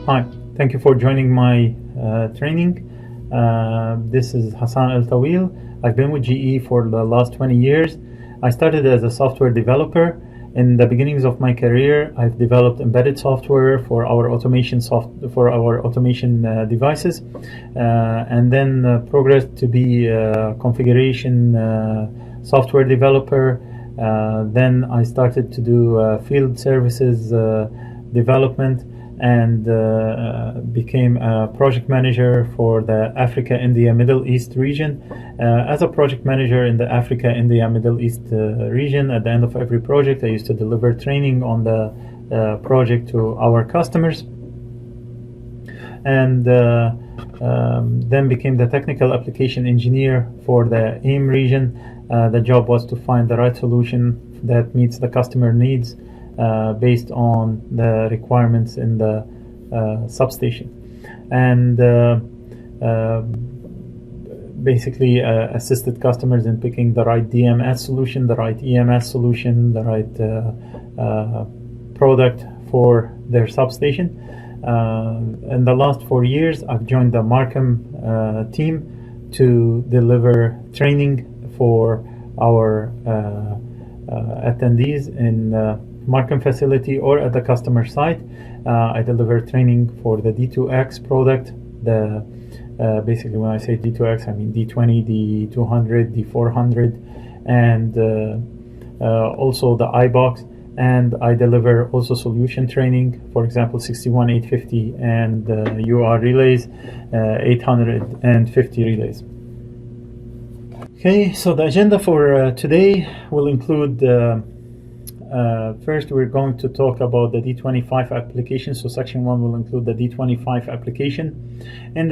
Hi, thank you for joining my training. This is Hassan El Tawil. I've been with GE for the last 20 years. I started as a software developer. In the beginnings of my career, I've developed embedded software for our automation devices, and then progressed to be a configuration software developer. Then I started to do field services development, and became a project manager for the Africa, India, Middle East region. As a project manager in the Africa, India, Middle East region, at the end of every project, I used to deliver training on the project to our customers, and then became the technical application engineer for the AIM region. The job was to find the right solution that meets the customer needs based on the requirements in the substation, and basically assisted customers in picking the right DMS solution, the right EMS solution, the right product for their substation. In the last 4 years, I've joined the Markham team to deliver training for our attendees in Markham facility or at the customer site. I deliver training for the D2X product. Basically, when I say D2X, I mean D20, D200, D400, and also the iBox. And I deliver also solution training, for example, 61850 and UR relays, 850 relays. Okay, so the agenda for today will include first, we're going to talk about the D25 application. So section 1 will include the D25 application. In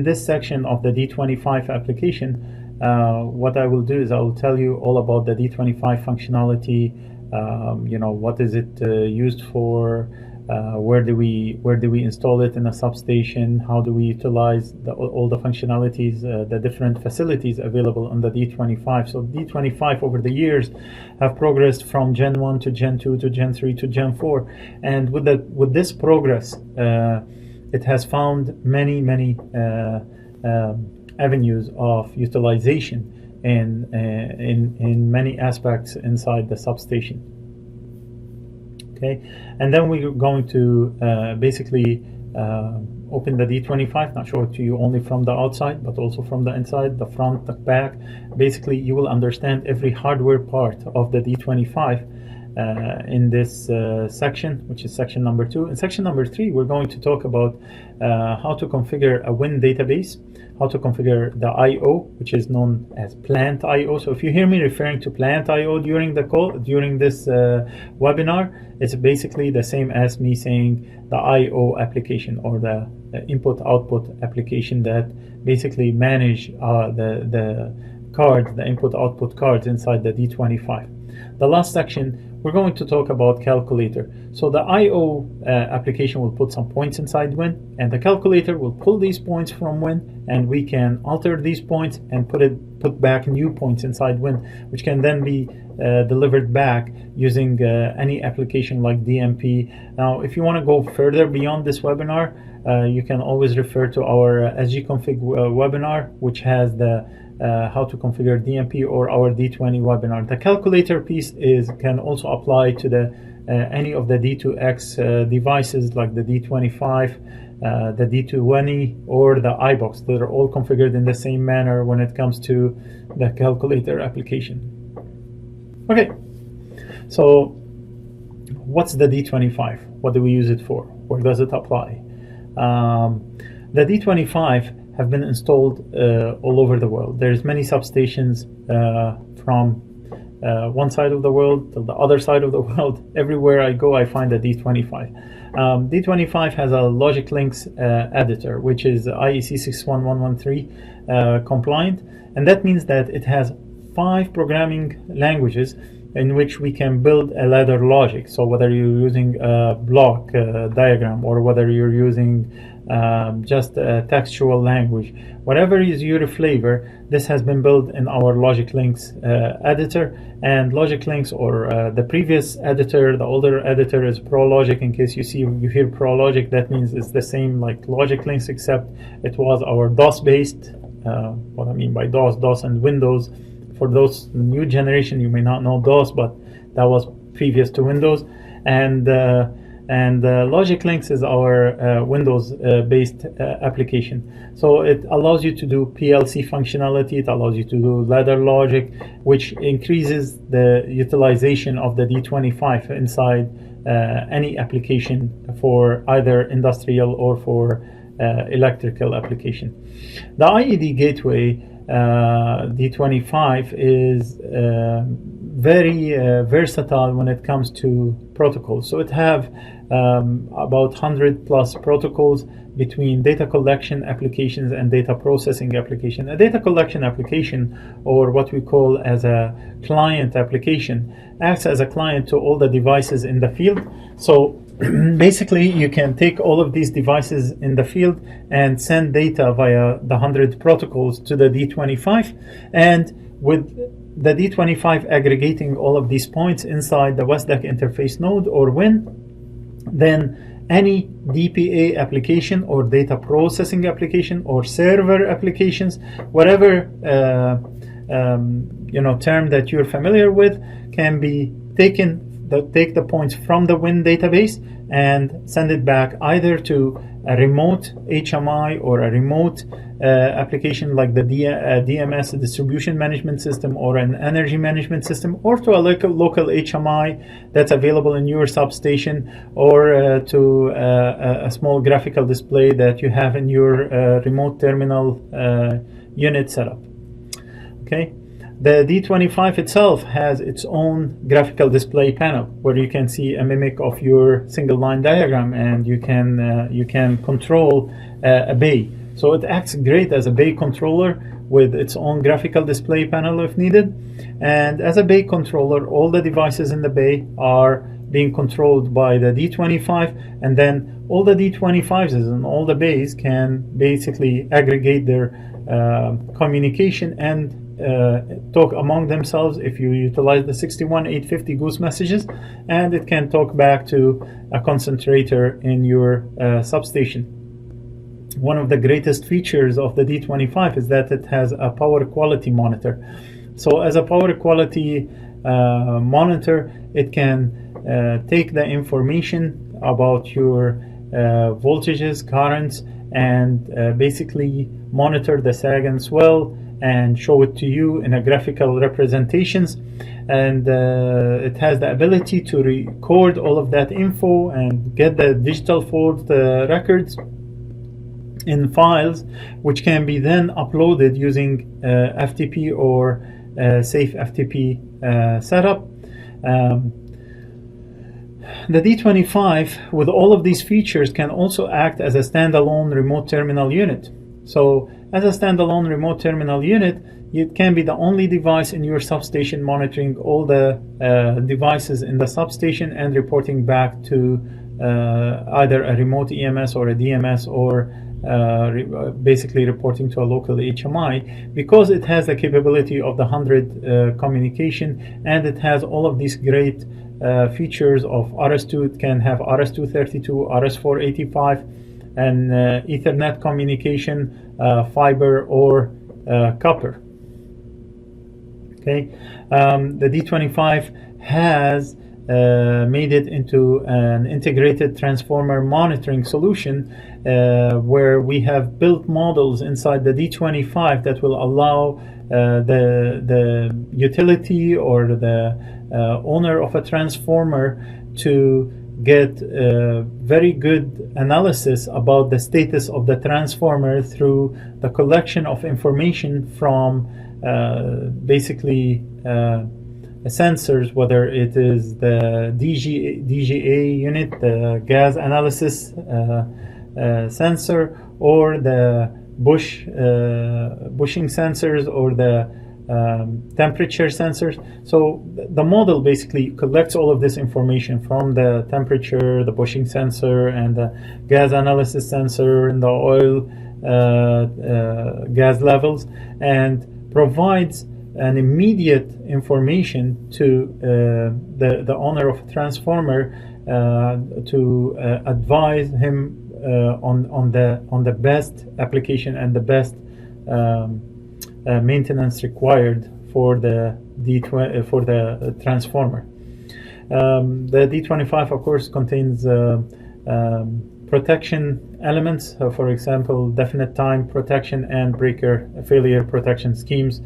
this section of the D25 application, what I will do is I will tell you all about the D25 functionality. What is it used for? Where do we install it in a substation? How do we utilize all the functionalities, the different facilities available on the D25? So D25 over the years have progressed from Gen 1 to Gen 2 to Gen 3 to Gen 4, and with this progress, it has found many avenues of utilization in many aspects inside the substation. Okay, and then we're going to basically open the D25, not show it to you only from the outside, but also from the inside, the front, the back. Basically, you will understand every hardware part of the D25 in this section, which is section number 2. In section number 3, we're going to talk about how to configure a Win database, how to configure the I/O, which is known as plant I/O. So if you hear me referring to plant I/O during the call, during this webinar, it's basically the same as me saying the I/O application, or the input-output application that basically manage the cards, the input-output cards inside the D25. The last section, we're going to talk about calculator. So the I/O application will put some points inside Win, and the calculator will pull these points from Win, and we can alter these points and put back new points inside Win, which can then be delivered back using any application like DMP. Now, if you want to go further beyond this webinar, you can always refer to our sgconfig webinar, which has the how to configure DMP, or our D20 webinar. The calculator piece can also apply to the any of the D2X devices like the D25, the D20, or the iBox. They're all configured in the same manner when it comes to the calculator application. Okay, so what's the D25? What do we use it for? Where does it apply? The D25 have been installed all over the world. There's many substations from one side of the world to the other side of the world. Everywhere I go, I find a D25. D25 has a Logic Links editor, which is IEC 61113 compliant, and that means that it has 5 programming languages in which we can build a ladder logic. So whether you're using a block diagram, or whether you're using just textual language. Whatever is your flavor, this has been built in our Logic Links editor. And Logic Links, or the previous editor, the older editor, is ProLogic. In case you hear ProLogic, that means it's the same like Logic Links, except it was our DOS based. What I mean by DOS and Windows. For those new generation, you may not know DOS, but that was previous to Windows. And Logic Links is our Windows-based application. So it allows you to do PLC functionality. It allows you to do ladder logic, which increases the utilization of the D25 inside any application for either industrial or for electrical application. The IED gateway D25 is very versatile when it comes to protocols. So it have about 100 plus protocols between data collection applications and data processing application. A data collection application, or what we call as a client application, acts as a client to all the devices in the field. So basically you can take all of these devices in the field and send data via the 100 protocols to the D25, and with the D25 aggregating all of these points inside the WSDAC interface node or WIN, then any DPA application or data processing application or server applications, whatever term that you're familiar with, can be taken. Take the points from the WIN database and send it back either to a remote HMI or a remote application like the DMS, a distribution management system, or an energy management system, or to a local HMI that's available in your substation, or to a small graphical display that you have in your remote terminal unit setup. Okay. The D25 itself has its own graphical display panel where you can see a mimic of your single line diagram, and you can control a bay. So it acts great as a bay controller with its own graphical display panel if needed. And as a bay controller, all the devices in the bay are being controlled by the D25, and then all the D25s and all the bays can basically aggregate their communication and talk among themselves if you utilize the 61850 goose messages, and it can talk back to a concentrator in your substation. One of the greatest features of the D25 is that it has a power quality monitor. So as a power quality monitor, it can take the information about your voltages, currents, and basically monitor the sag and swell and show it to you in a graphical representations. And it has the ability to record all of that info and get the digital fault records in files, which can be then uploaded using FTP or safe FTP setup. The D25, with all of these features, can also act as a standalone remote terminal unit. So as a standalone remote terminal unit, it can be the only device in your substation monitoring all the devices in the substation and reporting back to either a remote EMS or a DMS, or basically reporting to a local HMI, because it has the capability of the 100 communication, and it has all of these great features of RS2. It can have RS232, RS485, and Ethernet communication, fiber or copper. Okay, the D25 has made it into an integrated transformer monitoring solution, where we have built models inside the D25 that will allow the utility or the owner of a transformer to get very good analysis about the status of the transformer through the collection of information from basically sensors, whether it is the DGA unit, the gas analysis sensor, or the bushing sensors, or the temperature sensors. So the model basically collects all of this information from the temperature, the bushing sensor, and the gas analysis sensor, and the oil gas levels, and provides an immediate information to the owner of a transformer to advise him on the best application and the best maintenance required for the transformer. The D25, of course, contains protection elements, for example, definite time protection and breaker failure protection schemes,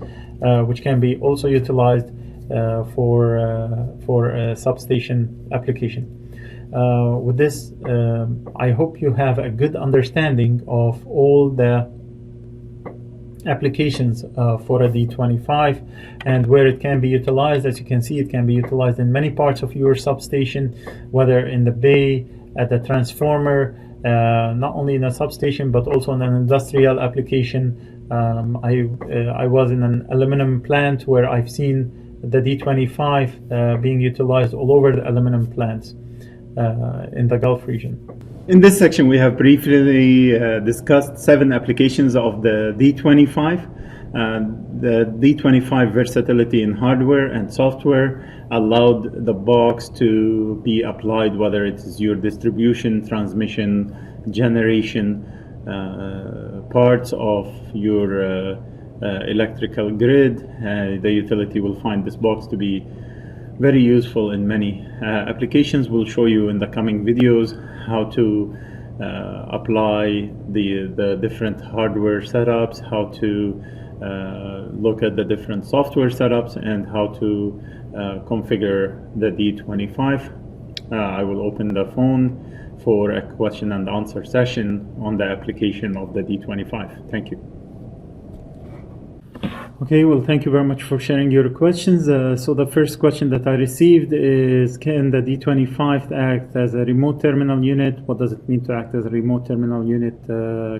which can be also utilized for a substation application. With this, I hope you have a good understanding of all the applications for a D25 and where it can be utilized. As you can see, it can be utilized in many parts of your substation, whether in the bay, at the transformer, not only in a substation but also in an industrial application. I was in an aluminum plant where I've seen the D25 being utilized all over the aluminum plants in the Gulf region. In this section, we have briefly discussed 7 applications of the D25. The D25 versatility in hardware and software allowed the box to be applied, whether it is your distribution, transmission, generation, parts of your electrical grid. The utility will find this box to be very useful in many applications. We'll show you in the coming videos how to apply the different hardware setups, how to look at the different software setups, and how to configure the D25. I will open the phone for a question and answer session on the application of the D25. Thank you. Okay, well, thank you very much for sharing your questions. So the first question that I received is, can the D25 act as a remote terminal unit? What does it mean to act as a remote terminal unit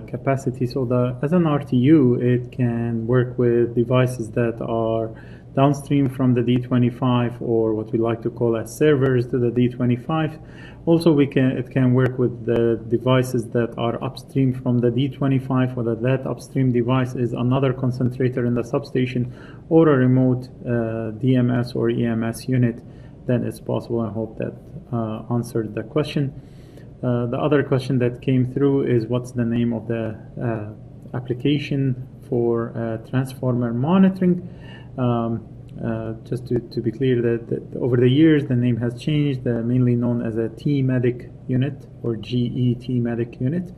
capacity? So as an RTU, it can work with devices that are downstream from the D25, or what we like to call as servers to the D25. Also, it can work with the devices that are upstream from the D25, whether that upstream device is another concentrator in the substation or a remote DMS or EMS unit. Then it's possible. I hope that answered the question. The other question that came through is, what's the name of the application for transformer monitoring? Just to be clear, that over the years the name has changed, mainly known as a T-Medic unit or GE T-Medic unit.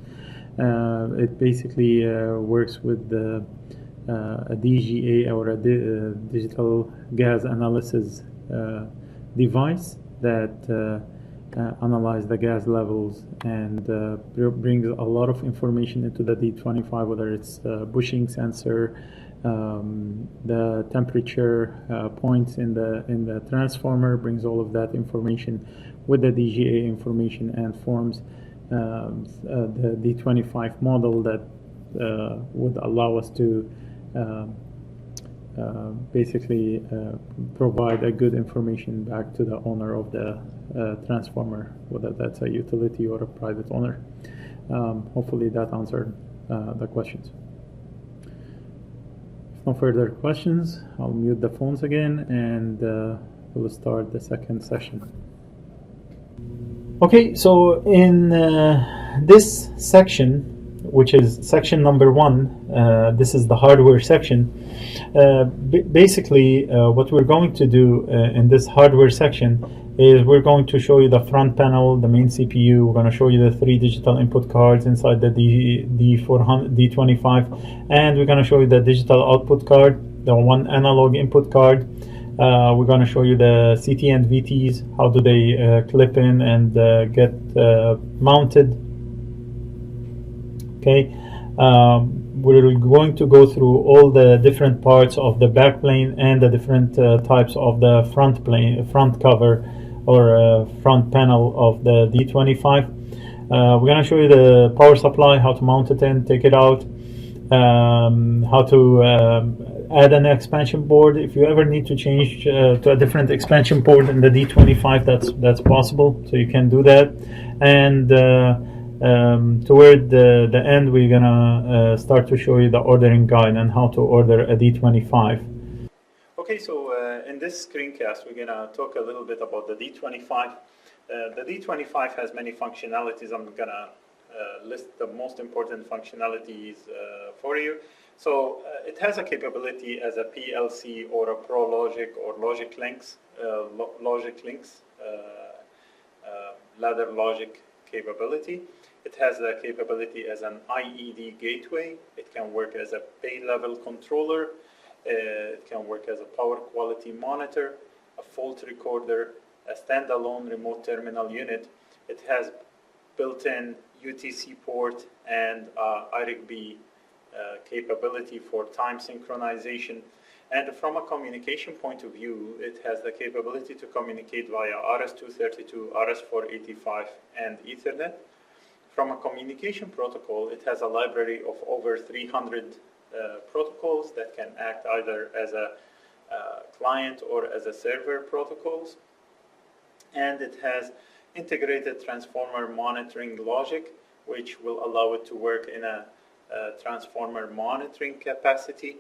It basically works with a DGA, or a digital gas analysis device that analyze the gas levels and brings a lot of information into the D25, whether it's bushing sensor, the temperature points in the transformer, brings all of that information with the DGA information and forms the D25 model that would allow us to basically provide a good information back to the owner of the transformer, whether that's a utility or a private owner. Hopefully that answered the questions. No further questions. I'll mute the phones again, and we'll start the second session. Okay, so in this section, which is section number 1, this is the hardware section. Basically, what we're going to do in this hardware section is we're going to show you the front panel, the main CPU. We're going to show you the 3 digital input cards inside the D25, and we're going to show you the digital output card, the 1 analog input card. We're going to show you the CT and VTs, how do they clip in and get mounted. Okay, we're going to go through all the different parts of the back plane and the different types of the front cover or front panel of the D25. We're going to show you the power supply, how to mount it in, take it out, how to add an expansion board. If you ever need to change to a different expansion board in the D25, that's possible, so you can do that. And toward the end, we're gonna start to show you the ordering guide and how to order a D25. Okay, so in this screencast, we're gonna talk a little bit about the D25. The D25 has many functionalities. I'm gonna list the most important functionalities for you. So it has a capability as a PLC or a Pro Logic or Logic Links, ladder logic capability. It has a capability as an IED gateway. It can work as a pay level controller. It can work as a power quality monitor, a fault recorder, a standalone remote terminal unit. It has built-in UTC port and IRIG-B capability for time synchronization. And from a communication point of view, it has the capability to communicate via RS-232, RS-485, and Ethernet. From a communication protocol, it has a library of over 300 protocols that can act either as a client or as a server protocols. And it has integrated transformer monitoring logic, which will allow it to work in a transformer monitoring capacity.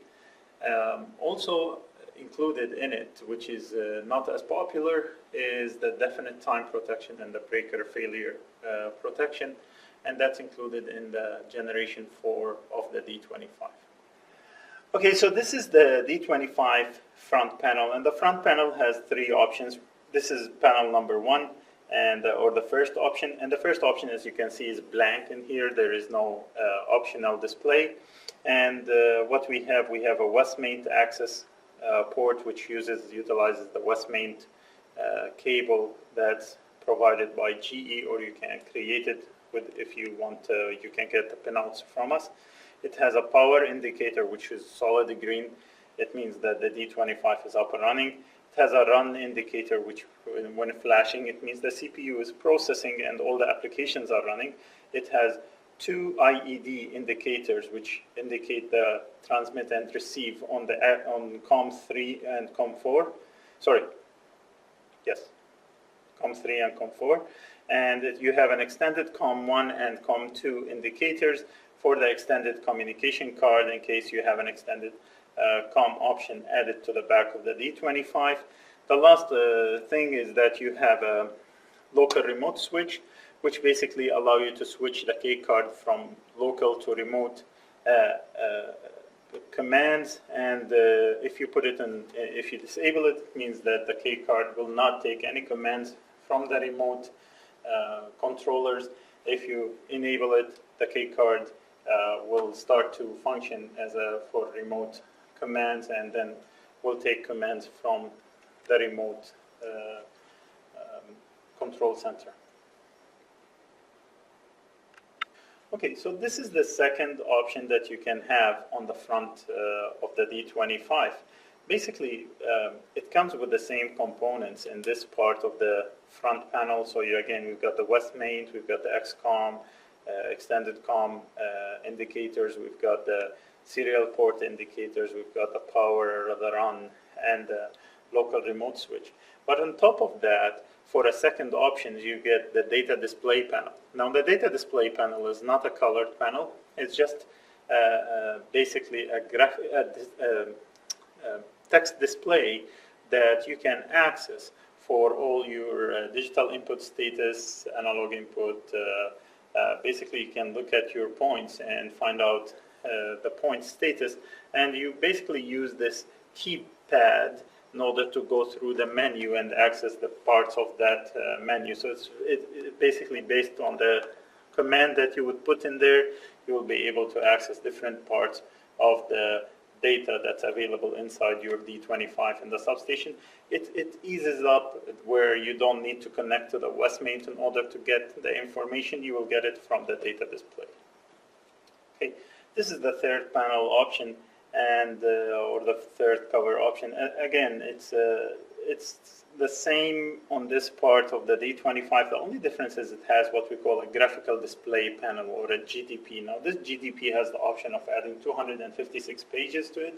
Also included in it, which is not as popular, is the definite time protection and the breaker failure protection, and that's included in the generation 4 of the D25. Okay, so this is the D25 front panel, and the front panel has 3 options. This is panel number 1, and or the first option, and the first option, as you can see, is blank in here. There is no optional display. And what we have a Westmain access port, which utilizes the Westmain cable that's provided by GE, or you can create it with, if you want, you can get the pinouts from us. It has a power indicator, which is solid green. It means that the D25 is up and running. It has a run indicator, which when flashing, it means the CPU is processing and all the applications are running. It has 2 IED indicators, which indicate the transmit and receive on COM3 and COM4. Sorry, yes, COM3 and COM4. And you have an extended COM1 and COM2 indicators for the extended communication card in case you have an extended COM option added to the back of the D25. The last thing is that you have a local remote switch, which basically allow you to switch the K card from local to remote commands. And if you put it in, if you disable it, it means that the K card will not take any commands from the remote controllers. If you enable it, the K card will start to function as for remote commands, and then will take commands from the remote control center. Okay, so this is the second option that you can have on the front of the D25. Basically, it comes with the same components in this part of the front panel. So again, we've got the Westmain, we've got the XCOM, extended COM indicators, we've got the serial port indicators, we've got the power, the run, and the local remote switch. But on top of that, for a second option, you get the data display panel. Now, the data display panel is not a colored panel. It's just basically a text display that you can access for all your digital input status, analog input. Basically, you can look at your points and find out the point status, and you basically use this keypad in order to go through the menu and access the parts of that menu. So it's basically based on the command that you would put in there, you will be able to access different parts of the data that's available inside your D25 in the substation. It eases up where you don't need to connect to the Westmain in order to get the information. You will get it from the data display. Okay, this is the third panel option, and or the third cover option. Again, it's the same on this part of the D25. The only difference is it has what we call a graphical display panel, or a GDP. Now, this GDP has the option of adding 256 pages to it.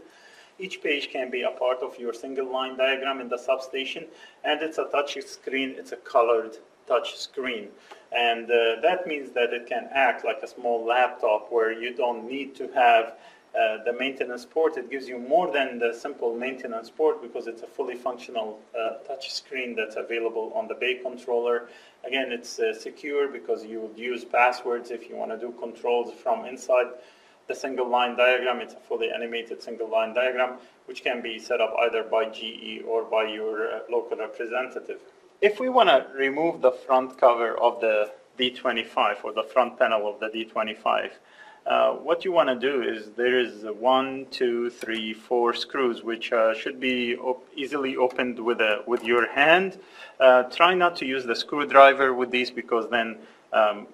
Each page can be a part of your single line diagram in the substation, and it's a touch screen. It's a colored touch screen, and that means that it can act like a small laptop where you don't need to have the maintenance port. It gives you more than the simple maintenance port because it's a fully functional touch screen that's available on the Bay controller. Again, it's secure because you would use passwords if you want to do controls from inside the single line diagram. It's a fully animated single line diagram, which can be set up either by GE or by your local representative. If we want to remove the front cover of the D25 or the front panel of the D25, what you want to do is there is 1, 2, 3, 4 screws which should be easily opened with your hand. Try not to use the screwdriver with these because then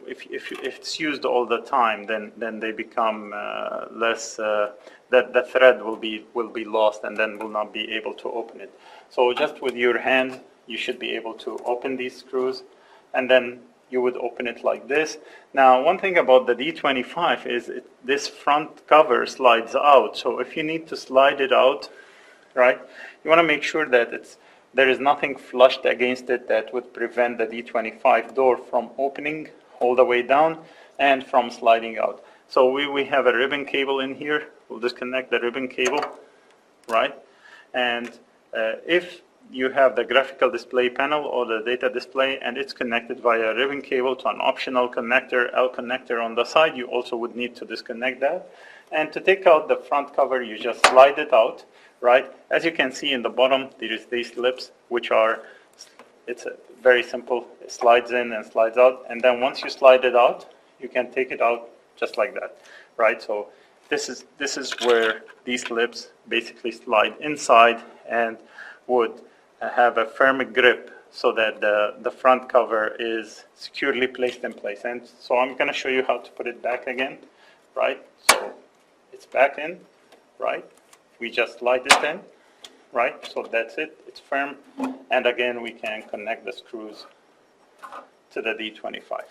if it's used all the time, then they become less. That the thread will be lost and then will not be able to open it. So just with your hand, you should be able to open these screws, and then you would open it like this. Now, one thing about the D25 is this front cover slides out. So if you need to slide it out, right, you want to make sure that there is nothing flushed against it that would prevent the D25 door from opening all the way down and from sliding out. So we have a ribbon cable in here. We'll disconnect the ribbon cable, right? And if you have the graphical display panel or the data display and it's connected via ribbon cable to an optional connector, L connector on the side, you also would need to disconnect that. And to take out the front cover, you just slide it out, right? As you can see in the bottom, there is these slips, which are, it's very simple. It slides in and slides out. And then once you slide it out, you can take it out just like that, right? So this is where these slips basically slide inside and would have a firm grip so that the front cover is securely placed in place. And so I'm going to show you how to put it back again, right? So it's back in, right? We just slide it in, right? So that's it. It's firm. And again, we can connect the screws to the D25.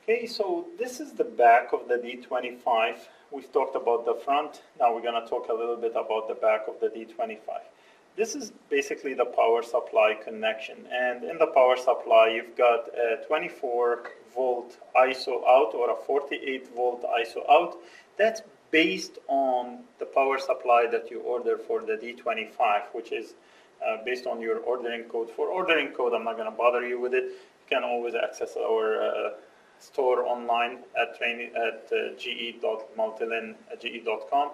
Okay, so this is the back of the D25. We've talked about the front. Now we're going to talk a little bit about the back of the D25. This is basically the power supply connection, and in the power supply you've got a 24 volt ISO out or a 48 volt ISO out. That's based on the power supply that you order for the D25, which is based on your ordering code. For ordering code, I'm not going to bother you with it. You can always access our store online at ge.multilin@ge.com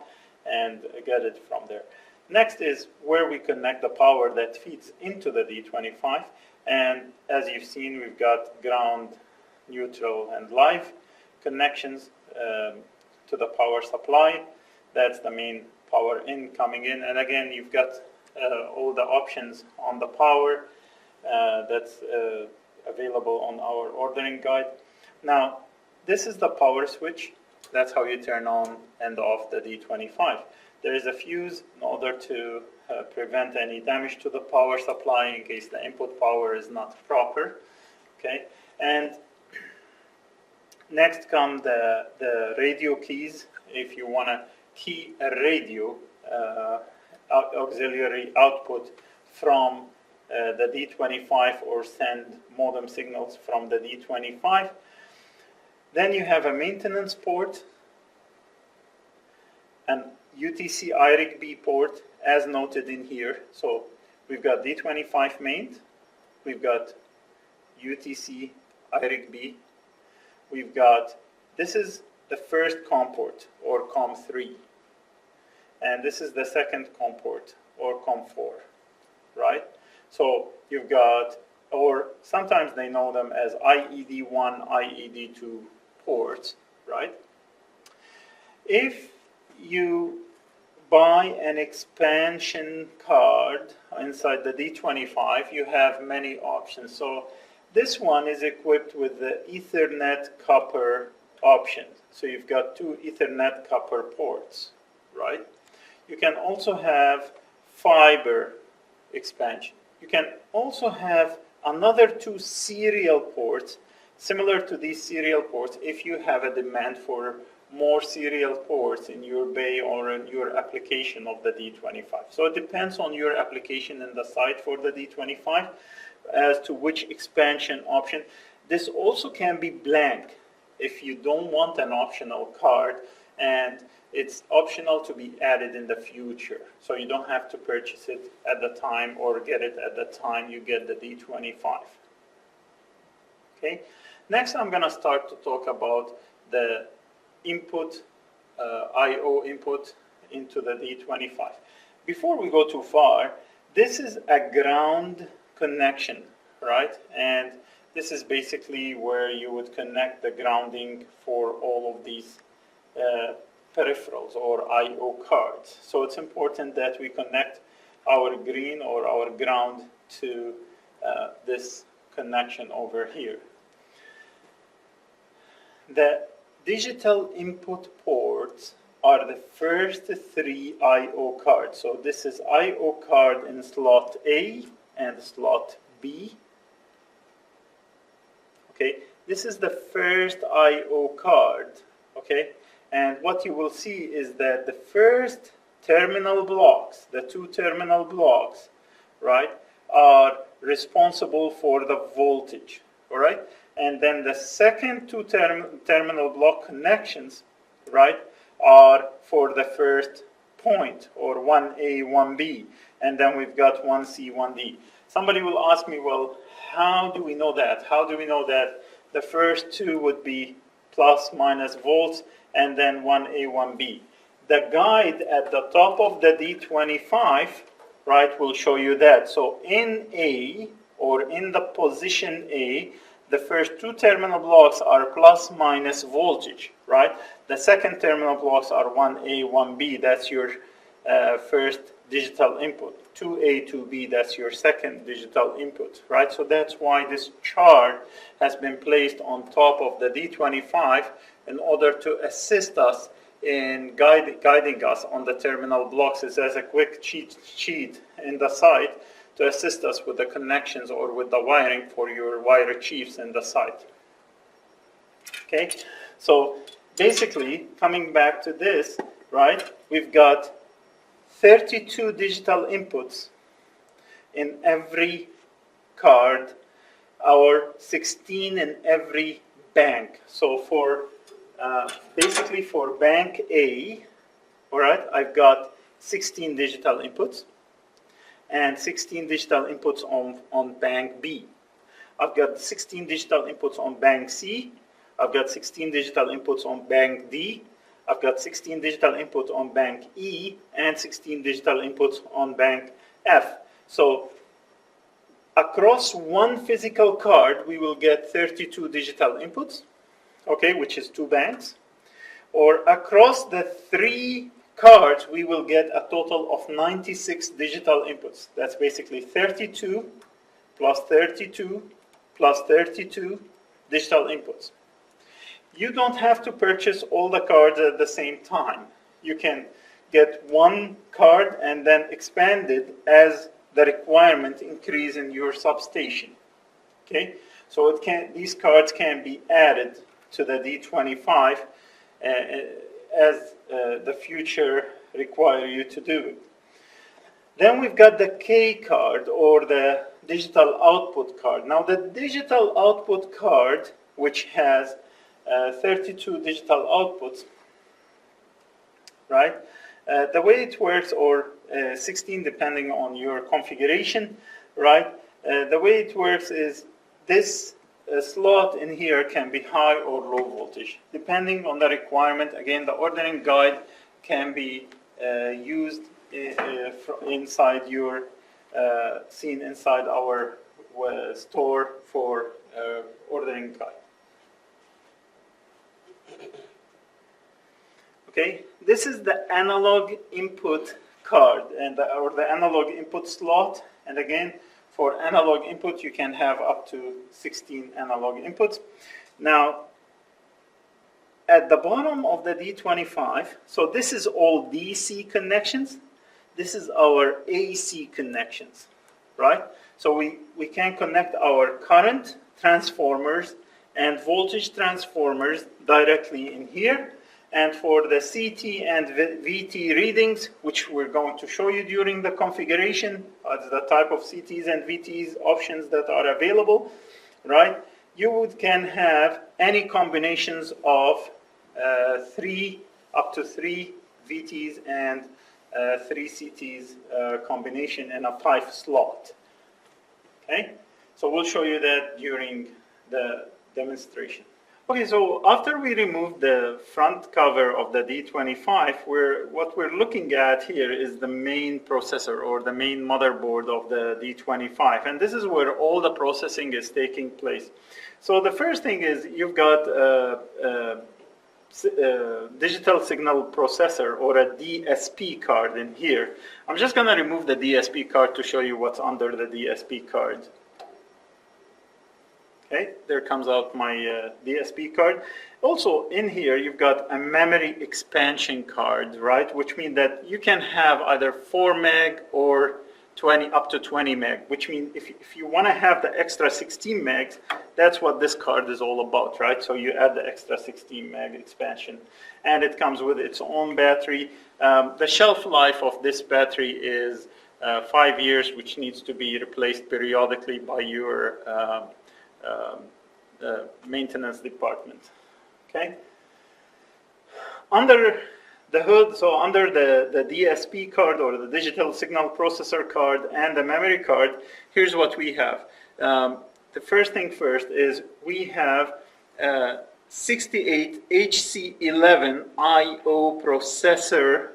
and get it from there. Next is where we connect the power that feeds into the D25. And as you've seen, we've got ground, neutral, and live connections to the power supply. That's the main power in coming in. And again, you've got all the options on the power that's available on our ordering guide. Now, this is the power switch. That's how you turn on and off the D25. There is a fuse in order to prevent any damage to the power supply in case the input power is not proper. Okay, and next come the radio keys. If you want to key a radio auxiliary output from the D25 or send modem signals from the D25. Then you have a maintenance port, an UTC IRIG-B port as noted in here. So we've got D25 main, we've got UTC IRIG-B, we've got, this is the first COM port or COM3, and this is the second COM port or COM4, right? So you've got, or sometimes they know them as IED1, IED2 ports, right? If you buy an expansion card inside the D25, you have many options. So this one is equipped with the Ethernet copper option. So you've got 2 Ethernet copper ports, right? You can also have fiber expansion. You can also have another 2 serial ports, similar to these serial ports, if you have a demand for more serial ports in your bay or in your application of the D25. So it depends on your application and the site for the D25 as to which expansion option. This also can be blank if you don't want an optional card, and it's optional to be added in the future. So you don't have to purchase it at the time or get it at the time you get the D25. Okay. Next, I'm going to start to talk about the input, I/O input into the D25. Before we go too far, this is a ground connection, right? And this is basically where you would connect the grounding for all of these peripherals or I/O cards. So it's important that we connect our green or our ground to this connection over here. The digital input ports are the first three I/O cards. So this is I/O card in slot A and slot B. Okay, this is the first I/O card. Okay, and what you will see is that the first terminal blocks, the two terminal blocks, right, are responsible for the voltage. All right. And then the second two terminal block connections, right, are for the first point, or 1A, 1B. And then we've got 1C, 1D. Somebody will ask me, well, how do we know that? How do we know that the first two would be plus, minus volts, and then 1A, 1B? The guide at the top of the D25, right, will show you that. So in A, or in the position A, the first two terminal blocks are plus minus voltage, right? The second terminal blocks are 1A, 1B. That's your first digital input. 2A, 2B, that's your second digital input, right? So that's why this chart has been placed on top of the D25 in order to assist us in guiding us on the terminal blocks. It's as a quick cheat sheet in the site to assist us with the connections or with the wiring for your wire chiefs in the site. Okay, so basically, coming back to this, right, we've got 32 digital inputs in every card, or 16 in every bank. So for basically for bank A, all right, I've got 16 digital inputs, and 16 digital inputs on bank B. I've got 16 digital inputs on bank C. I've got 16 digital inputs on bank D. I've got 16 digital inputs on bank E and 16 digital inputs on bank F. So across one physical card, we will get 32 digital inputs, okay, which is two banks. Or across the three cards, we will get a total of 96 digital inputs. That's basically 32 plus 32 plus 32 digital inputs. You don't have to purchase all the cards at the same time. You can get one card and then expand it as the requirement increase in your substation. Okay, so these cards can be added to the D25 as the future require you to do it. Then we've got the K card, or the digital output card. Now the digital output card, which has 32 digital outputs, right? The way it works, or 16 depending on your configuration, right? The way it works is this slot in here can be high or low voltage, depending on the requirement. Again, the ordering guide can be used inside your, seen inside our store for ordering guide. Okay, this is the analog input card or the analog input slot. And again, for analog input, you can have up to 16 analog inputs. Now, at the bottom of the D25, so this is all DC connections. This is our AC connections, right? So we can connect our current transformers and voltage transformers directly in here. And for the CT and VT readings, which we're going to show you during the configuration, the type of CTs and VTs options that are available, right? You can have any combinations of up to three VTs and three CTs combination in a 5 slot. Okay, so we'll show you that during the demonstration. Okay, so after we remove the front cover of the D25, what we're looking at here is the main processor or the main motherboard of the D25, and this is where all the processing is taking place. So the first thing is you've got a digital signal processor or a DSP card in here. I'm just going to remove the DSP card to show you what's under the DSP card. Okay, there comes out my DSP card. Also in here you've got a memory expansion card, right? Which means that you can have either 4 meg or up to 20 meg, which means if you want to have the extra 16 megs, that's what this card is all about, right? So you add the extra 16 meg expansion, and it comes with its own battery. The shelf life of this battery is 5 years, which needs to be replaced periodically by your maintenance department. Okay. Under the hood, so under the DSP card or the digital signal processor card and the memory card, here's what we have. The first thing first is we have 68 HC11 IO processor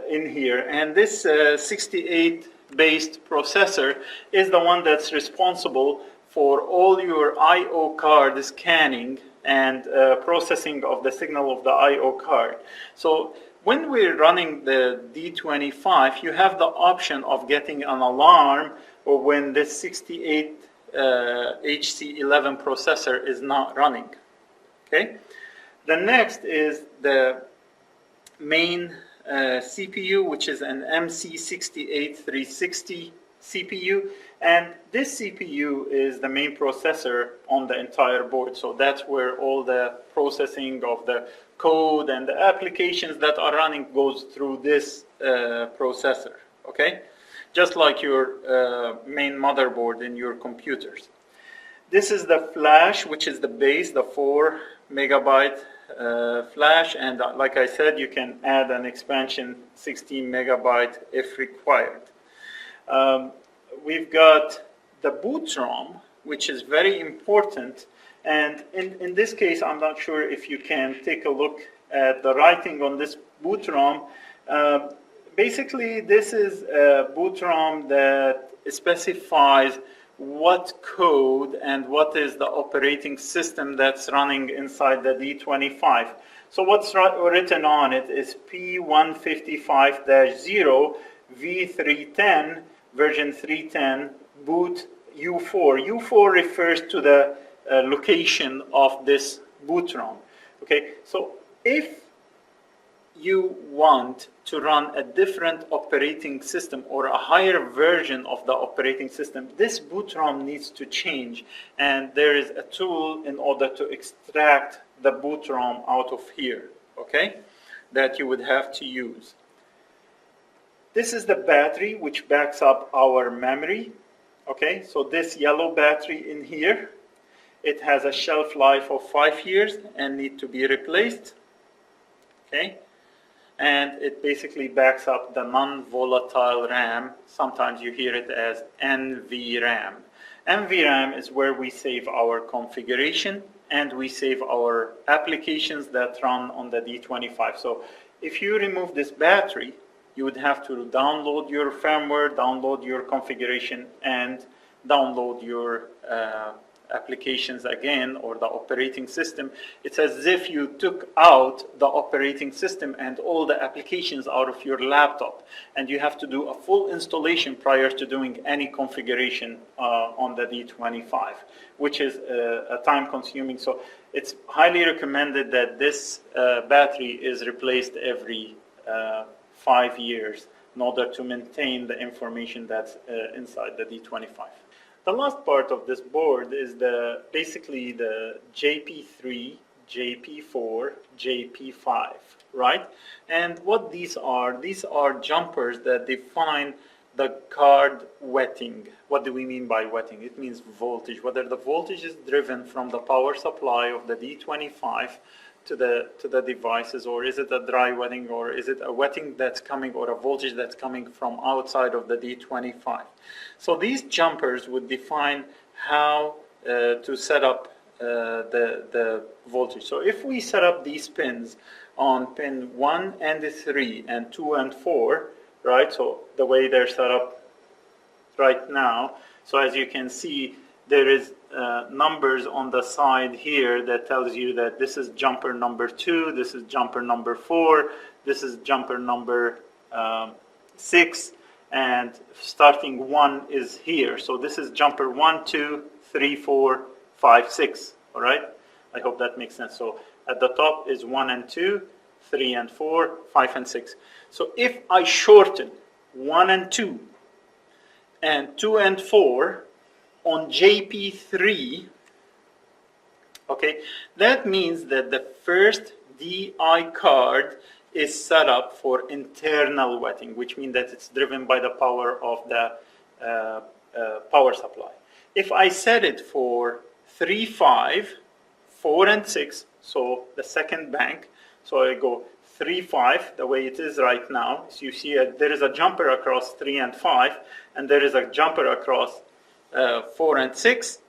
in here, and this 68 based processor is the one that's responsible for all your IO card scanning and processing of the signal of the IO card. So when we're running the D25, you have the option of getting an alarm or when this 68 HC11 processor is not running. Okay. The next is the main CPU, which is an MC68360 CPU, and this CPU is the main processor on the entire board. So that's where all the processing of the code and the applications that are running goes through this processor. Okay, just like your main motherboard in your computers. This is the flash, which is the base, the 4 megabyte flash, and like I said, you can add an expansion 16 megabyte if required. We've got the boot ROM, which is very important, and in this case I'm not sure if you can take a look at the writing on this boot ROM. Basically this is a boot ROM that specifies what code and what is the operating system that's running inside the D25. So what's written on it is P155-0 V310 version 310 boot U4. U4 refers to the location of this boot ROM. Okay, so if you want to run a different operating system or a higher version of the operating system, this boot ROM needs to change, and there is a tool in order to extract the boot ROM out of here, okay, that you would have to use. This is the battery which backs up our memory. Okay, so this yellow battery in here, it has a shelf life of 5 years and need to be replaced. Okay, and it basically backs up the non-volatile RAM. Sometimes you hear it as NVRAM. NVRAM is where we save our configuration and we save our applications that run on the D25. So if you remove this battery, you would have to download your firmware, download your configuration, and download your applications again, or the operating system. It's as if you took out the operating system and all the applications out of your laptop, and you have to do a full installation prior to doing any configuration on the D25, which is a time consuming. So it's highly recommended that this battery is replaced every 5 years in order to maintain the information that's inside the D25. The last part of this board is basically the JP3 JP4, JP5, right? And what these are jumpers that define the card wetting. What do we mean by wetting? It means voltage, whether the voltage is driven from the power supply of the D25 to the devices, or is it a dry wetting, or is it a wetting that's coming, or a voltage that's coming from outside of the D25. So these jumpers would define how to set up the voltage. So if we set up these pins on pin 1 and 3 and 2 and 4, right, so the way they're set up right now, so as you can see, there is numbers on the side here that tells you that this is jumper number 2, this is jumper number 4, this is jumper number 6, and starting 1 is here. So this is jumper 1, 2, 3, 4, 5, 6. All right? I hope that makes sense. So at the top is 1 and 2, 3 and 4, 5 and 6. So if I shorten 1 and 2 and 2 and 4 on JP3, okay, that means that the first DI card is set up for internal wetting, which means that it's driven by the power of the power supply. If I set it for 3, 5, 4 and 6, so the second bank, so I go 3, 5, the way it is right now. So you see there is a jumper across 3 and 5, and there is a jumper across 4 and 6.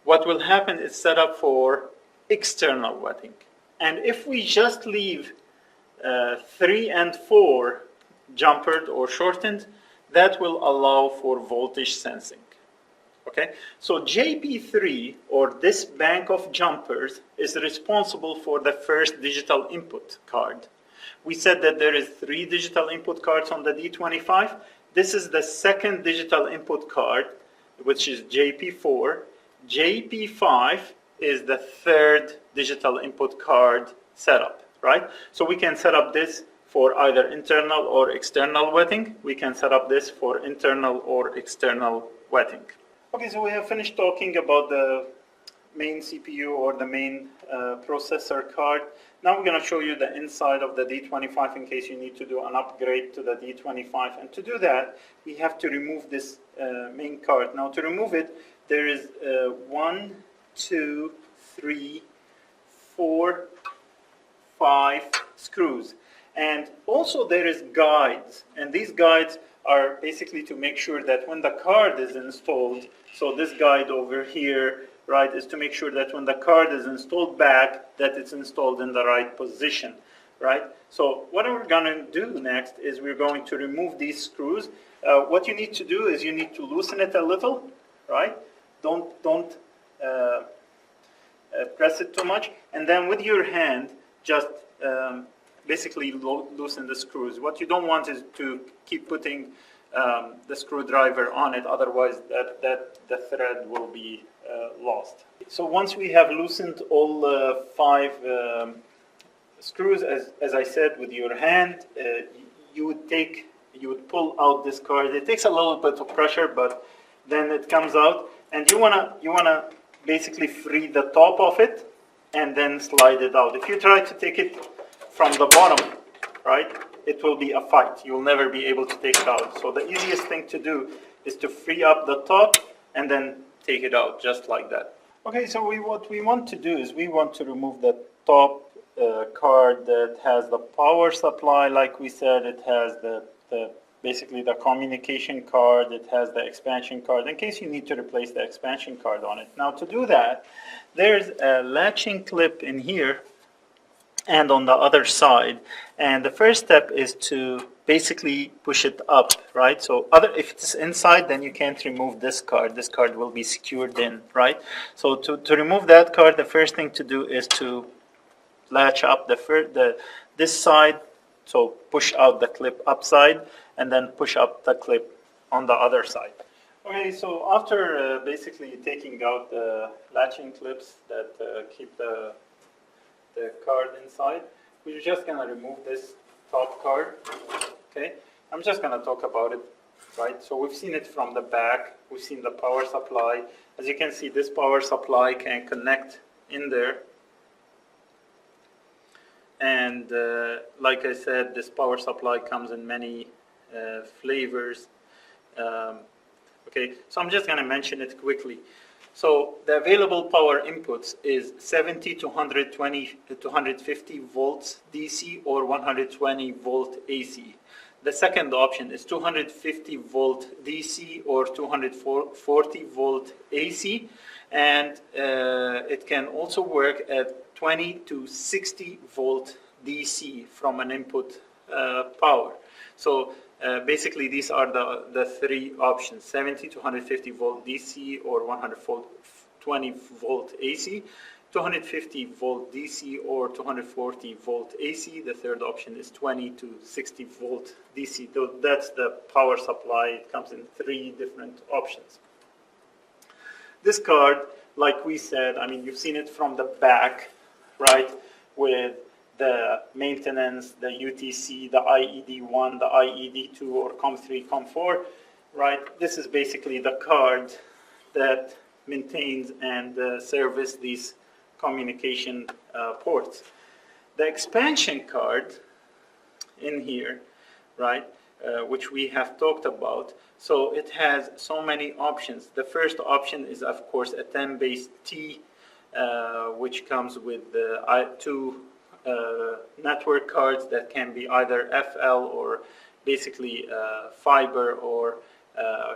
What will happen is set up for external wetting. And if we just leave 3 and 4 jumpered or shortened, that will allow for voltage sensing. Okay, so JP3, or this bank of jumpers, is responsible for the first digital input card. We said that there is 3 digital input cards on the D25. This is the second digital input card, which is JP4. JP5 is the third digital input card setup, right? So we can set up this for either internal or external wetting. We can set up this for internal or external wetting. Okay, so we have finished talking about the main CPU or the main processor card. Now we're going to show you the inside of the D25 in case you need to do an upgrade to the D25. And to do that, we have to remove this main card. Now to remove it, there is 1, 2, 3, 4, 5 screws. And also there is guides, and these guides are basically to make sure that when the card is installed, so this guide over here, right, is to make sure that when the card is installed back, that it's installed in the right position, right? So what we're going to do next is we're going to remove these screws. What you need to do is you need to loosen it a little, right? Don't press it too much, and then with your hand, just basically loosen the screws. What you don't want is to keep putting the screwdriver on it, otherwise the thread will be lost. So once we have loosened all 5 screws, as I said, with your hand, you would pull out this card. It takes a little bit of pressure, but then it comes out, and you wanna basically free the top of it and then slide it out. If you try to take it from the bottom, right, it will be a fight. You'll never be able to take it out. So the easiest thing to do is to free up the top and then take it out just like that. Okay, so what we want to do is we want to remove the top card that has the power supply. Like we said, it has basically the communication card, it has the expansion card, in case you need to replace the expansion card on it. Now to do that, there's a latching clip in here and on the other side, and the first step is to basically push it up, right? So if it's inside, then you can't remove this card. This card will be secured in, right? So to remove that card, the first thing to do is to latch up this side, so push out the clip upside, and then push up the clip on the other side. Okay, so after basically taking out the latching clips that keep the card inside, we're just going to remove this top card. Okay, I'm just going to talk about it, right? So we've seen it from the back. We've seen the power supply. As you can see, this power supply can connect in there, And like I said, this power supply comes in many flavors. Okay, so I'm just going to mention it quickly. So the available power inputs is 70 to 150 volts DC or 120 volt AC. The second option is 250 volt DC or 240 volt AC, and it can also work at 20 to 60 volt DC from an input power. So basically these are the three options: 70 to 150 volt DC or 120 volt AC, 250 volt DC or 240 volt AC. The third option is 20 to 60 volt DC. So that's the power supply. It comes in three different options. This card, like we said, I mean, you've seen it from the back, right, with the maintenance, the UTC, the IED1, the IED2, or COM3, COM4, right? This is basically the card that maintains and services these communication ports. The expansion card in here, right, which we have talked about, so it has so many options. The first option is, of course, a 10-base T, which comes with two network cards that can be either FL or basically fiber or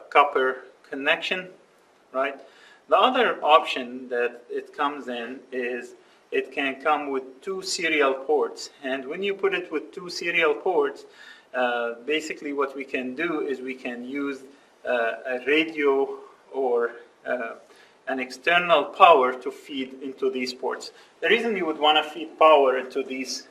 copper connection, right? The other option that it comes in is it can come with two serial ports. And when you put it with two serial ports, basically what we can do is we can use a radio or an external power to feed into these ports. The reason you would want to feed power into these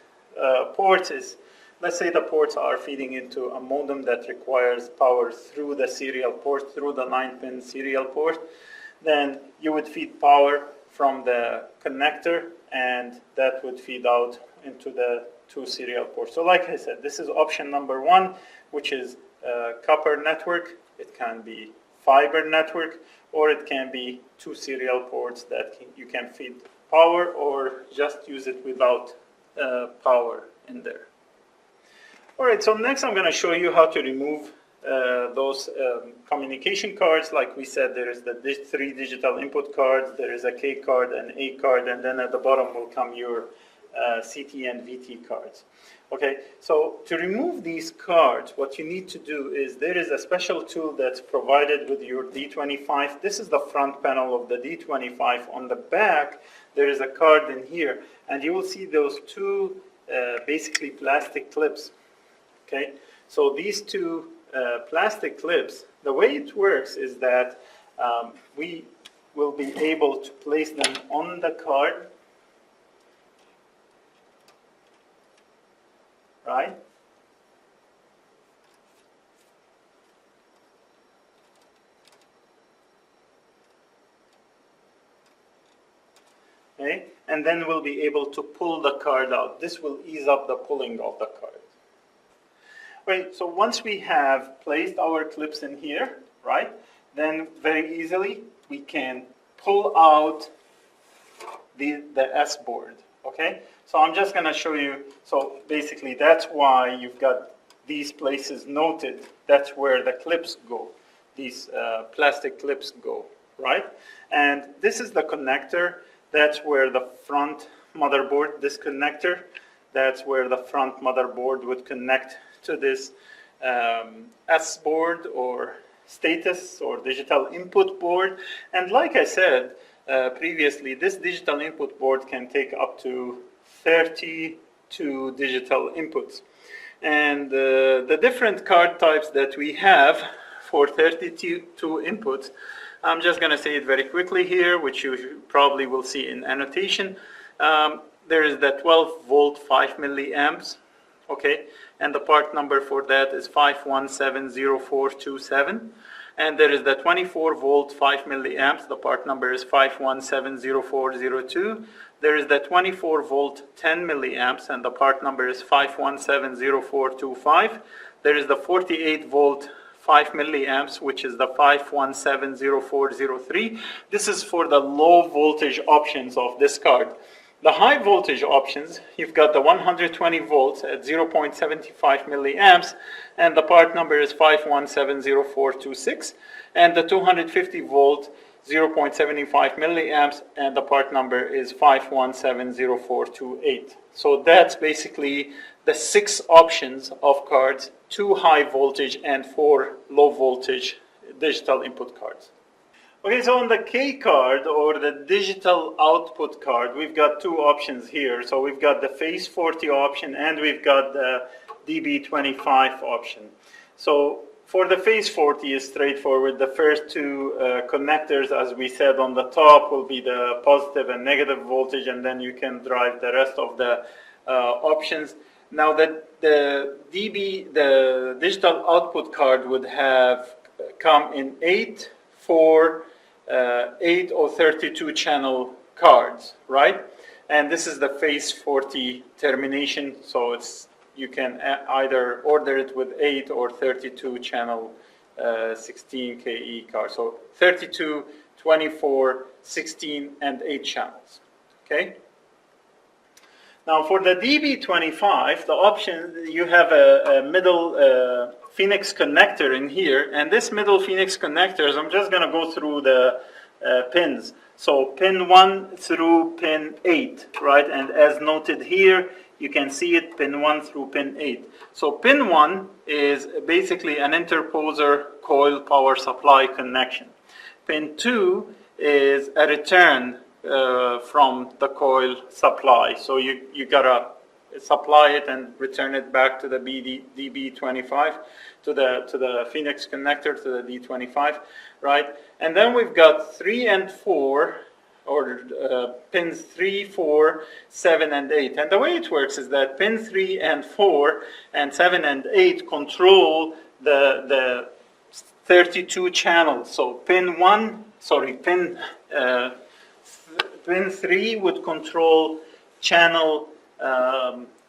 ports is, let's say the ports are feeding into a modem that requires power through the serial port, through the 9-pin serial port, then you would feed power from the connector, and that would feed out into the two serial ports. So like I said, this is option number one, which is copper network. It can be fiber network, or it can be two serial ports that you can feed power, or just use it without power in there. All right, so next I'm going to show you how to remove those communication cards. Like we said, there is the three digital input cards, there is a K card, an A card, and then at the bottom will come your CT and VT cards. Okay, so to remove these cards, what you need to do is there is a special tool that's provided with your D25. This is the front panel of the D25. On the back, there is a card in here, and you will see those two basically plastic clips. Okay, so these two plastic clips, the way it works is that we will be able to place them on the card, right? Okay, and then we'll be able to pull the card out. This will ease up the pulling of the card. Right, so once we have placed our clips in here, right, then very easily we can pull out the S board. Okay, so I'm just going to show you. So basically that's why you've got these places noted. That's where the clips go. These plastic clips go, right? And this is the connector. That's where the front motherboard, this connector, that's where the front motherboard would connect to this S board or status or digital input board. And like I said previously, this digital input board can take up to 32 digital inputs. And the different card types that we have for 32 inputs, I'm just going to say it very quickly here, which you probably will see in annotation. There is the 12 volt 5 milliamps, okay, and the part number for that is 5170427. And there is the 24 volt 5 milliamps, the part number is 5170402. There is the 24 volt 10 milliamps, and the part number is 5170425. There is the 48 volt 5 milliamps, which is the 5170403. This is for the low voltage options of this card. The high voltage options, you've got the 120 volts at 0.75 milliamps, and the part number is 5170426, and the 250 volt 0.75 milliamps, and the part number is 5170428. So that's basically the 6 options of cards, 2 high voltage and 4 low voltage digital input cards. Okay, so on the K card, or the digital output card, we've got 2 options here. So we've got the phase 40 option and we've got the DB25 option. So for the phase 40 is straightforward. The first 2 connectors, as we said on the top, will be the positive and negative voltage, and then you can drive the rest of the options. Now the digital output card would have come in 8, 4, 8 or 32 channel cards, right? And this is the phase 40 termination, so you can either order it with 8 or 32 channel 16 KE cards. So 32, 24, 16, and 8 channels, okay? Now for the DB25, the option, you have a middle Phoenix connector in here, and this middle Phoenix connectors, I'm just going to go through the pins. So pin 1 through pin 8, right? And as noted here, you can see it, pin 1 through pin 8. So pin 1 is basically an interposer coil power supply connection. Pin 2 is a return from the coil supply. So you gotta supply it and return it back to the DB25, to the Phoenix connector, to the D25, right? And then we've got 3 and 4, or pins 3, 4, 7, and 8. And the way it works is that pin 3 and 4 and 7 and 8 control the 32 channels. So pin 3 would control channel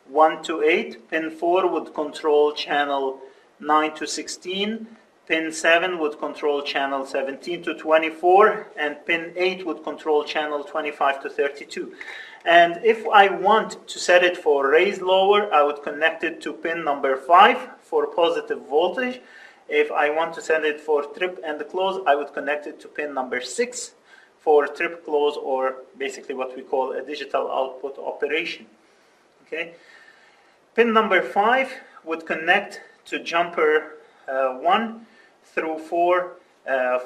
1 to 8, pin 4 would control channel 9 to 16, pin 7 would control channel 17 to 24, and pin 8 would control channel 25 to 32. And if I want to set it for raise lower, I would connect it to pin number 5 for positive voltage. If I want to set it for trip and close, I would connect it to pin number 6 for trip close, or basically what we call a digital output operation. Okay. Pin number 5 would connect to jumper 1 through 4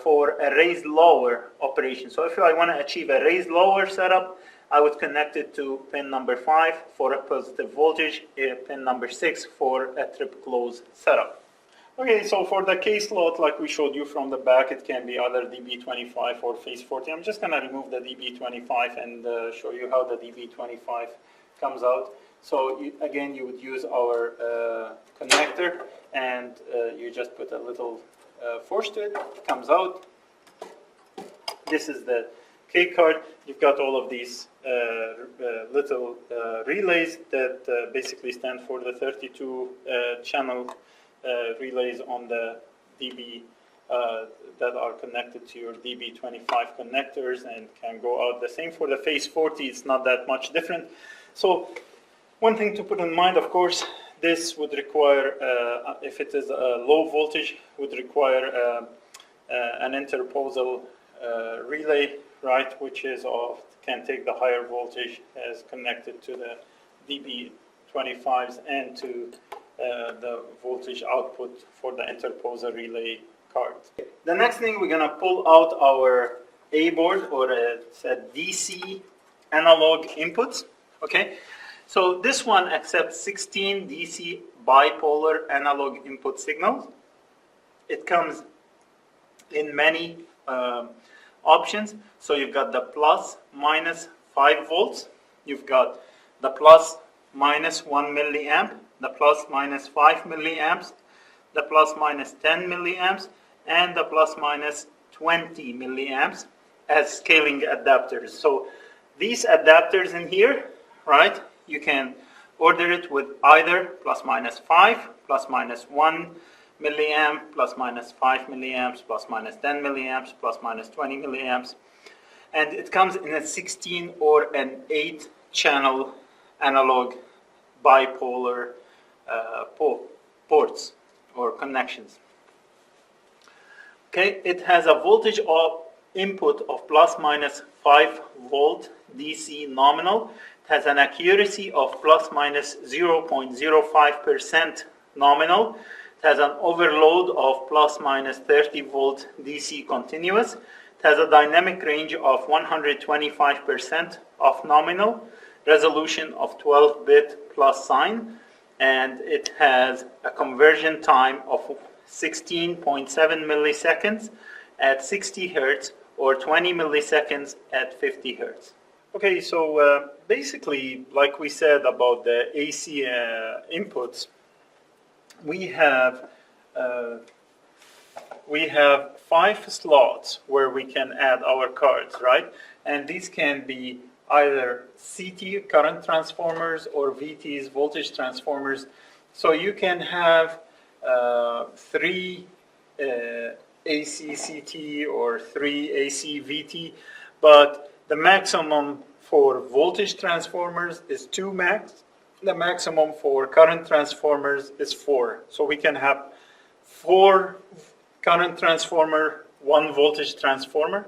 for a raise lower operation. So if I want to achieve a raise lower setup, I would connect it to pin number 5 for a positive voltage, pin number 6 for a trip close setup. Okay, so for the K slot, like we showed you from the back, it can be either DB25 or phase 40. I'm just going to remove the DB25 and show you how the DB25 comes out. So again, you would use our connector, and you just put a little force to it. It comes out. This is the K card. You've got all of these little relays that basically stand for the 32 channel relays on the DB that are connected to your DB25 connectors and can go out. The same for the phase 40, it's not that much different. So one thing to put in mind, of course, this would require, if it is a low voltage, would require an interposal relay, right, which is can take the higher voltage as connected to the DB25s and to the voltage output for the interposer relay card. The next thing, we're going to pull out our A board, or it's a DC analog inputs. Okay, so this one accepts 16 DC bipolar analog input signals. It comes in many options. So you've got the plus minus 5 volts, you've got the plus minus 1 milliamp, the plus minus 5 milliamps, the plus minus 10 milliamps, and the plus minus 20 milliamps as scaling adapters. So these adapters in here, right, you can order it with either plus minus 5, plus minus 1 milliamp, plus minus 5 milliamps, plus minus 10 milliamps, plus minus 20 milliamps. And it comes in a 16 or an 8 channel analog bipolar ports or connections. Okay, it has a voltage of input of plus minus 5 volt DC nominal. It has an accuracy of plus minus 0.05% nominal. It has an overload of plus minus 30 volt DC continuous. It has a dynamic range of 125% of nominal, resolution of 12-bit plus sign, and it has a conversion time of 16.7 milliseconds at 60 hertz or 20 milliseconds at 50 hertz. Okay, so basically, like we said about the AC inputs, we have 5 slots where we can add our cards, right? And these can be either CT, current transformers, or VTs, voltage transformers. So you can have 3 AC CT or 3 AC VT, but the maximum for voltage transformers is 2 max. The maximum for current transformers is 4. So we can have 4 current transformer, 1 voltage transformer.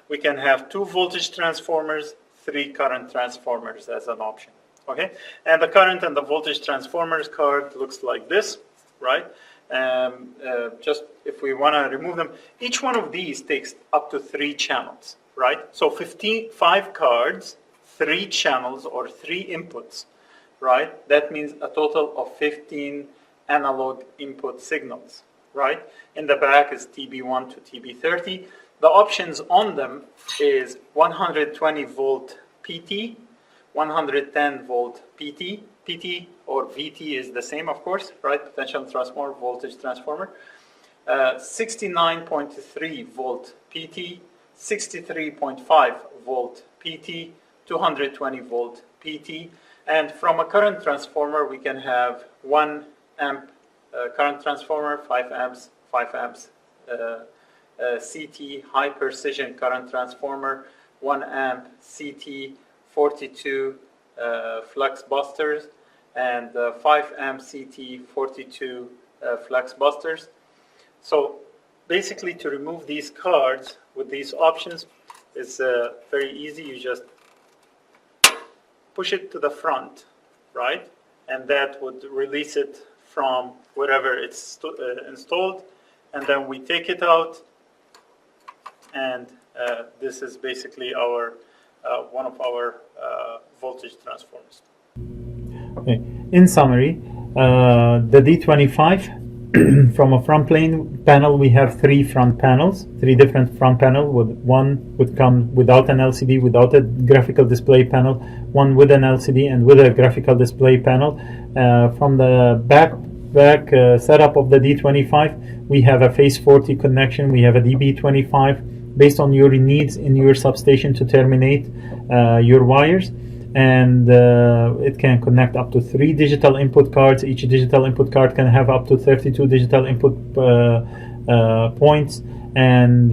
We can have 2 voltage transformers, 3 current transformers as an option. Okay, and the current and the voltage transformers card looks like this, right? Just if we want to remove them, each one of these takes up to 3 channels, right? So 5 cards, 3 channels or 3 inputs, right? That means a total of 15 analog input signals, right? In the back is TB1 to TB30. The options on them is 120 volt PT, 110 volt PT. PT or VT is the same, of course, right? Potential transformer, voltage transformer. 69.3 volt PT, 63.5 volt PT, 220 volt PT. And from a current transformer, we can have 1 amp current transformer, 5 amps, 5 amps CT, high precision current transformer, 1 amp CT, 42 flux busters, and 5 amp CT, 42 flux busters. So basically, to remove these cards with these options is very easy. You just push it to the front, right? And that would release it from wherever it's installed. And then we take it out, and this is basically our one of our voltage transformers. Okay. In summary, the D25, from a front plane panel, we have 3 front panels, 3 different front panels. One would come without an LCD, without a graphical display panel, one with an LCD and with a graphical display panel. From the back setup of the D25, we have a phase 40 connection. We have a DB25 based on your needs in your substation to terminate your wires. And it can connect up to 3 digital input cards. Each digital input card can have up to 32 digital input points, and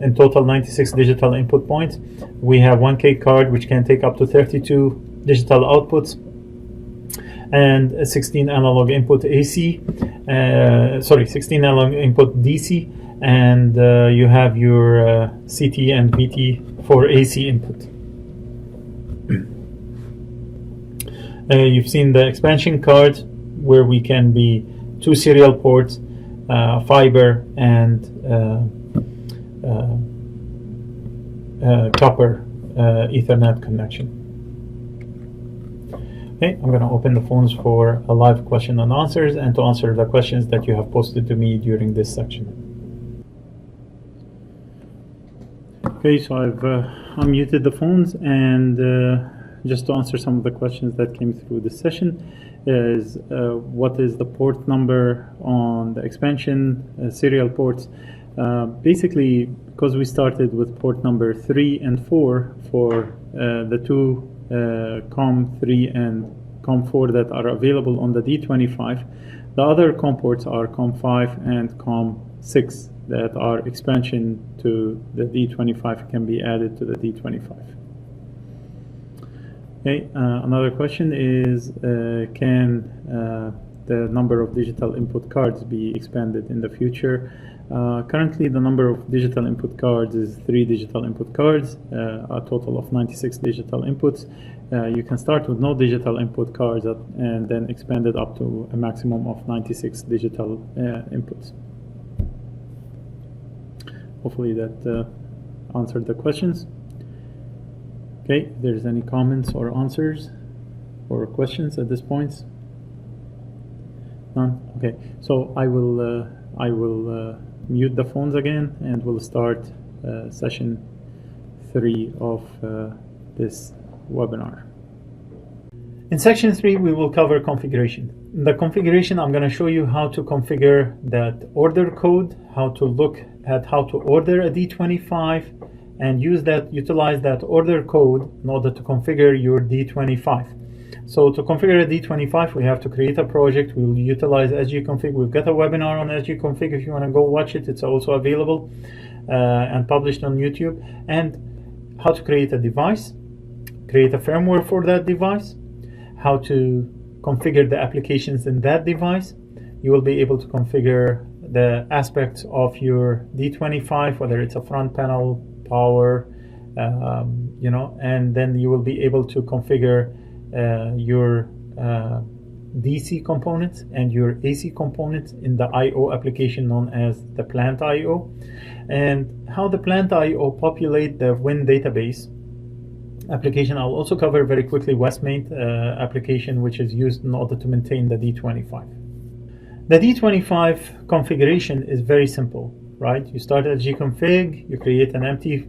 in total 96 digital input points. We have 1K card which can take up to 32 digital outputs, and 16 analog input AC, 16 analog input DC, and you have your CT and VT for AC input. You've seen the expansion cards where we can be 2 serial ports, fiber, and copper Ethernet connection. Okay, I'm going to open the phones for a live question and answers, and to answer the questions that you have posted to me during this section. Okay, so I've unmuted the phones, and just to answer some of the questions that came through this session is what is the port number on the expansion serial ports? Basically, because we started with port number 3 and 4 for the 2 COM3 and COM4 that are available on the D25, the other COM ports are COM5 and COM6 that are expansion to the D25 can be added to the D25. Okay, another question is, can the number of digital input cards be expanded in the future? Currently, the number of digital input cards is 3 digital input cards, a total of 96 digital inputs. You can start with no digital input cards and then expand it up to a maximum of 96 digital inputs. Hopefully that answered the questions. Okay, if there's any comments or answers or questions at this point? None? Okay, so I will mute the phones again and we'll start session 3 of this webinar. In section 3, we will cover configuration. In the configuration, I'm going to show you how to configure that order code, how to look at how to order a D25, and utilize that order code in order to configure your D25. So to configure a D25, we have to create a project. We'll utilize sgconfig. We've got a webinar on sgconfig if you want to go watch it. It's also available and published on YouTube. And how to create a device, create a firmware for that device, how to configure the applications in that device. You will be able to configure the aspects of your D25, whether it's a front panel, power, and then you will be able to configure your DC components and your AC components in the I/O application known as the plant I/O, and how the plant I/O populate the Win database application. I'll also cover very quickly Westmate application, which is used in order to maintain the D25. The D25 configuration is very simple, right? You start at gconfig, you create an empty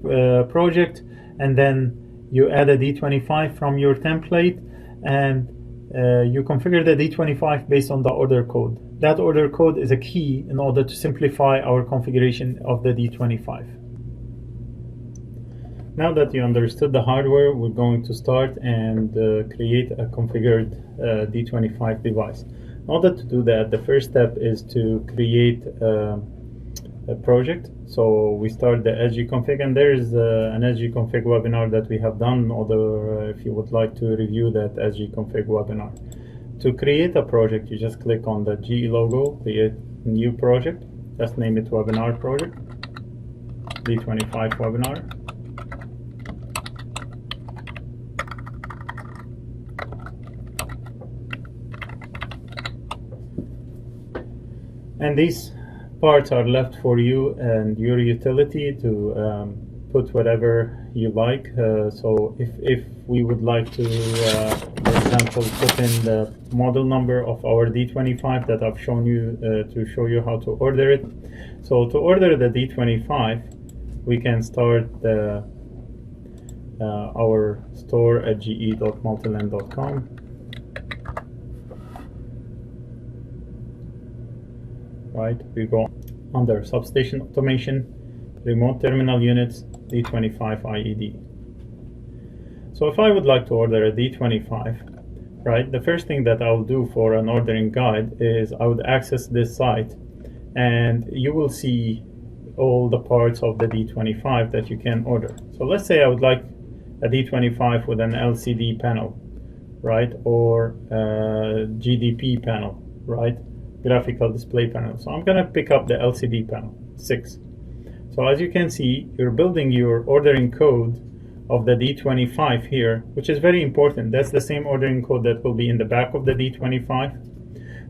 project, and then you add a D25 from your template, and you configure the D25 based on the order code. That order code is a key in order to simplify our configuration of the D25. Now that you understood the hardware, we're going to start and create a configured D25 device. In order to do that, the first step is to create a project. So we start the sgconfig, and there is an sgconfig webinar that we have done, or if you would like to review that sgconfig webinar. To create a project, you just click on the GE logo, create a new project. Just name it webinar project, D25 webinar. And these parts are left for you and your utility to put whatever you like. So if we would like to, for example, put in the model number of our D25 that I've shown you to show you how to order it. So to order the D25, we can start our store at ge.multilan.com. Right, we go under substation automation, remote terminal units, D25 IED. So if I would like to order a D25, right, the first thing that I'll do for an ordering guide is I would access this site, and you will see all the parts of the D25 that you can order. So let's say I would like a D25 with an LCD panel, right, or a GDP panel, right, graphical display panel. So I'm going to pick up the LCD panel, 6. So as you can see, you're building your ordering code of the D25 here, which is very important. That's the same ordering code that will be in the back of the D25.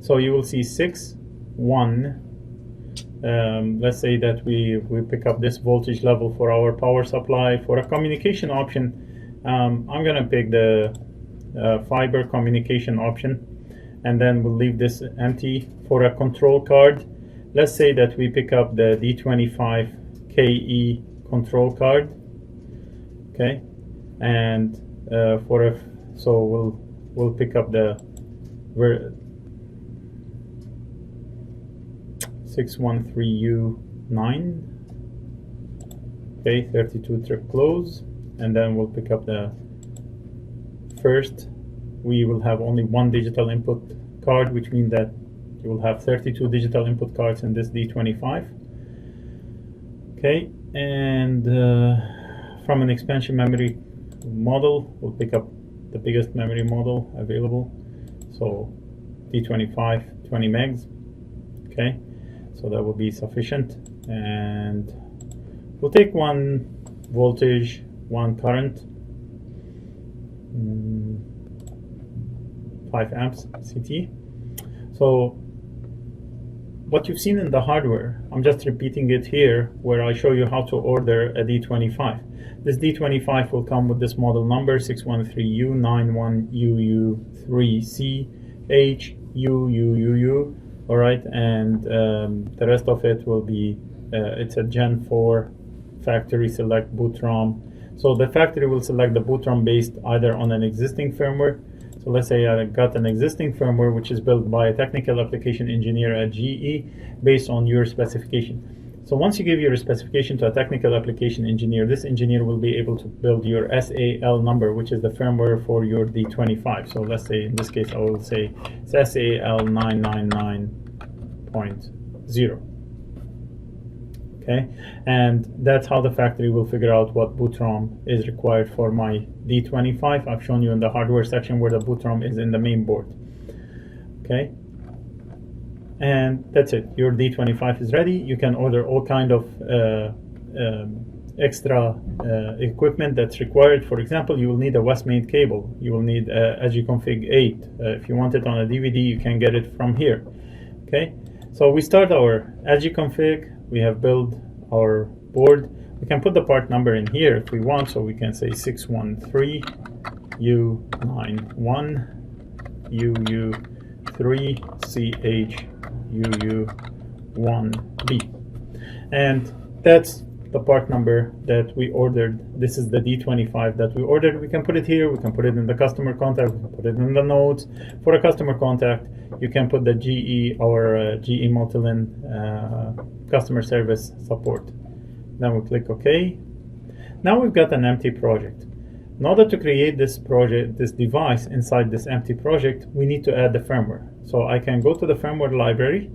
So you will see 6, 1. Let's say that we pick up this voltage level for our power supply. For a communication option, I'm going to pick the fiber communication option, and then we'll leave this empty. For a control card, let's say that we pick up the D25 KE control card, okay, and so we'll pick up the 613U9, okay, 32 trip close, and then we'll pick up the first. We will have only one digital input card, which means that you will have 32 digital input cards in this D25. Okay, and from an expansion memory model, we'll pick up the biggest memory model available. So D25 20 megs. Okay, so that will be sufficient, and we'll take one voltage, one current, 5 amps CT. So what you've seen in the hardware, I'm just repeating it here where I show you how to order a D25. This D25 will come with this model number 613U91UU3CHUUUU. All right, and the rest of it will be, it's a Gen 4 factory select boot ROM. So the factory will select the boot ROM based either on an existing firmware. So let's say I got an existing firmware which is built by a technical application engineer at GE based on your specification. So once you give your specification to a technical application engineer, this engineer will be able to build your SAL number, which is the firmware for your D25. So let's say in this case I will say it's SAL 999.0. Okay, and that's how the factory will figure out what boot ROM is required for my D25. I've shown you in the hardware section where the boot ROM is in the main board. Okay, and that's it. Your D25 is ready. You can order all kind of extra equipment that's required. For example, you will need a Westmate cable. You will need AGConfig 8. If you want it on a DVD, you can get it from here. Okay, so we start our AGConfig. We have built our board. We can put the part number in here if we want, so we can say 613U91UU3CHUU1B, and that's the part number that we ordered. This is the D25 that we ordered. We can put it here, we can put it in the customer contact, we can put it in the notes. For a customer contact, you can put the GE or GE Multilin customer service support. Then we click OK. Now we've got an empty project. In order to create this project, this device inside this empty project, we need to add the firmware. So I can go to the firmware library,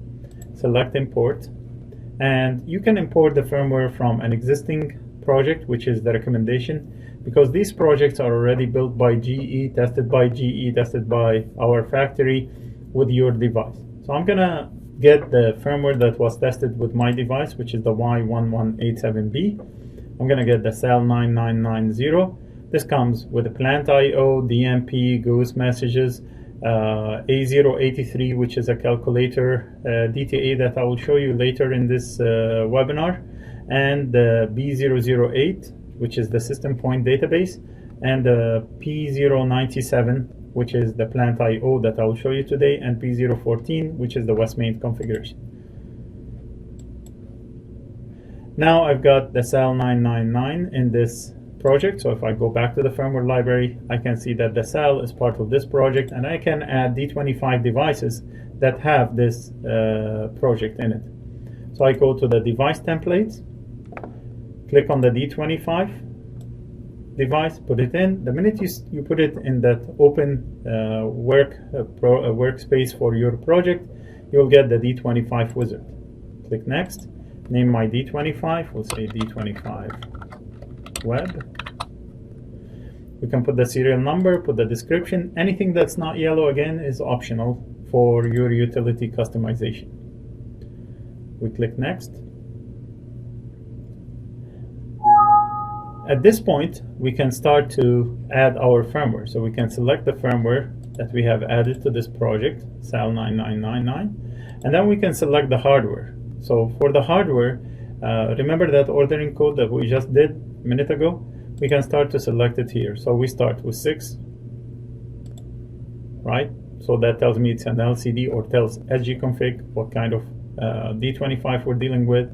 select import, and you can import the firmware from an existing project, which is the recommendation, because these projects are already built by GE, tested by GE, tested by our factory with your device. So I'm gonna get the firmware that was tested with my device, which is the Y1187B. I'm gonna get the SAL 9990. This comes with a plant IO, DMP, Goose messages, A083, which is a calculator, DTA that I will show you later in this webinar, and the B008, which is the system point database, and the P097, which is the plant IO that I will show you today, and P014, which is the Westmate configuration. Now I've got the SAL 999 in this project, so if I go back to the firmware library, I can see that the SAL is part of this project, and I can add D25 devices that have this project in it. So I go to the device templates, click on the D25 device, put it in. The minute you put it in that open workspace for your project, you'll get the D25 wizard. Click next, name my D25, we'll say D25 web. We can put the serial number, put the description. Anything that's not yellow again is optional for your utility customization. We click next. At this point, we can start to add our firmware. So we can select the firmware that we have added to this project, SAL 9999, and then we can select the hardware. So for the hardware, remember that ordering code that we just did a minute ago? We can start to select it here. So we start with 6, right? So that tells me it's an LCD, or tells AGConfig what kind of D25 we're dealing with,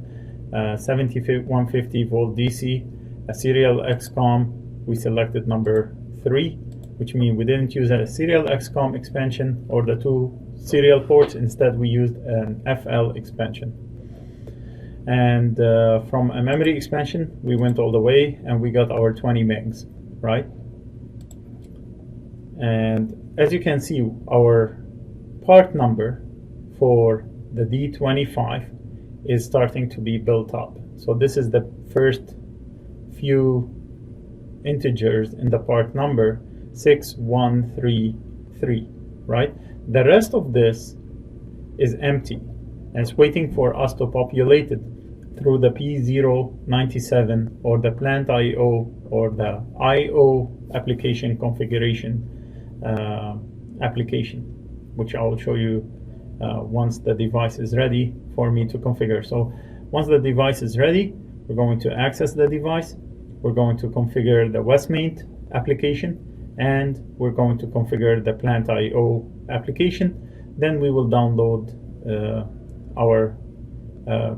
150 volt DC, a serial XCOM. We selected number 3, which means we didn't use a serial XCOM expansion or the 2 serial ports. Instead, we used an FL expansion. And from a memory expansion, we went all the way and we got our 20 megs, right? And as you can see, our part number for the D25 is starting to be built up. So this is the first few integers in the part number 6133, right? The rest of this is empty, and it's waiting for us to populate it through the P097 or the plant IO or the IO application configuration application, which I will show you once the device is ready for me to configure. So once the device is ready, we're going to access the device, we're going to configure the Westmate application, and we're going to configure the plant IO application. Then we will download our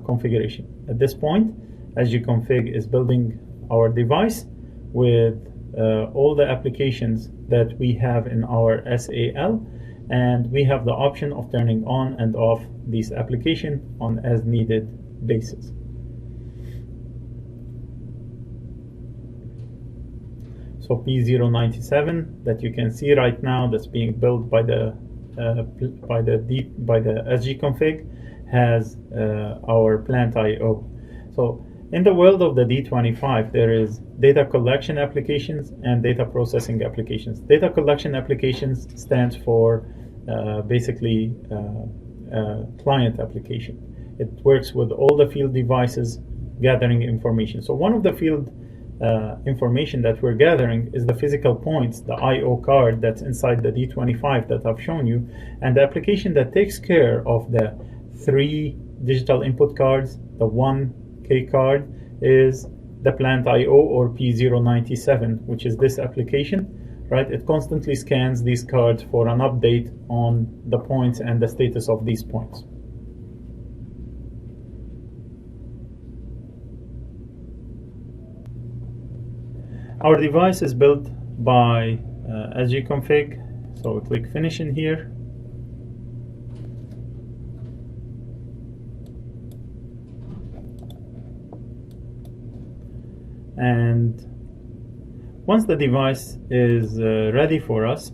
configuration. At this point, SGconfig is building our device with all the applications that we have in our SAL, and we have the option of turning on and off this application on as needed basis. So P097 that you can see right now, that's being built by the SGconfig, has our plant IO. So in the world of the D25, there is data collection applications and data processing applications. Data collection applications stands for basically client application. It works with all the field devices gathering information. So one of the field information that we're gathering is the physical points, the IO card that's inside the D25 that I've shown you, and the application that takes care of the 3 digital input cards, the 1 K card, is the plant IO or P097, which is this application, right? It constantly scans these cards for an update on the points and the status of these points. Our device is built by SGconfig, so we click Finish in here. And once the device is ready for us,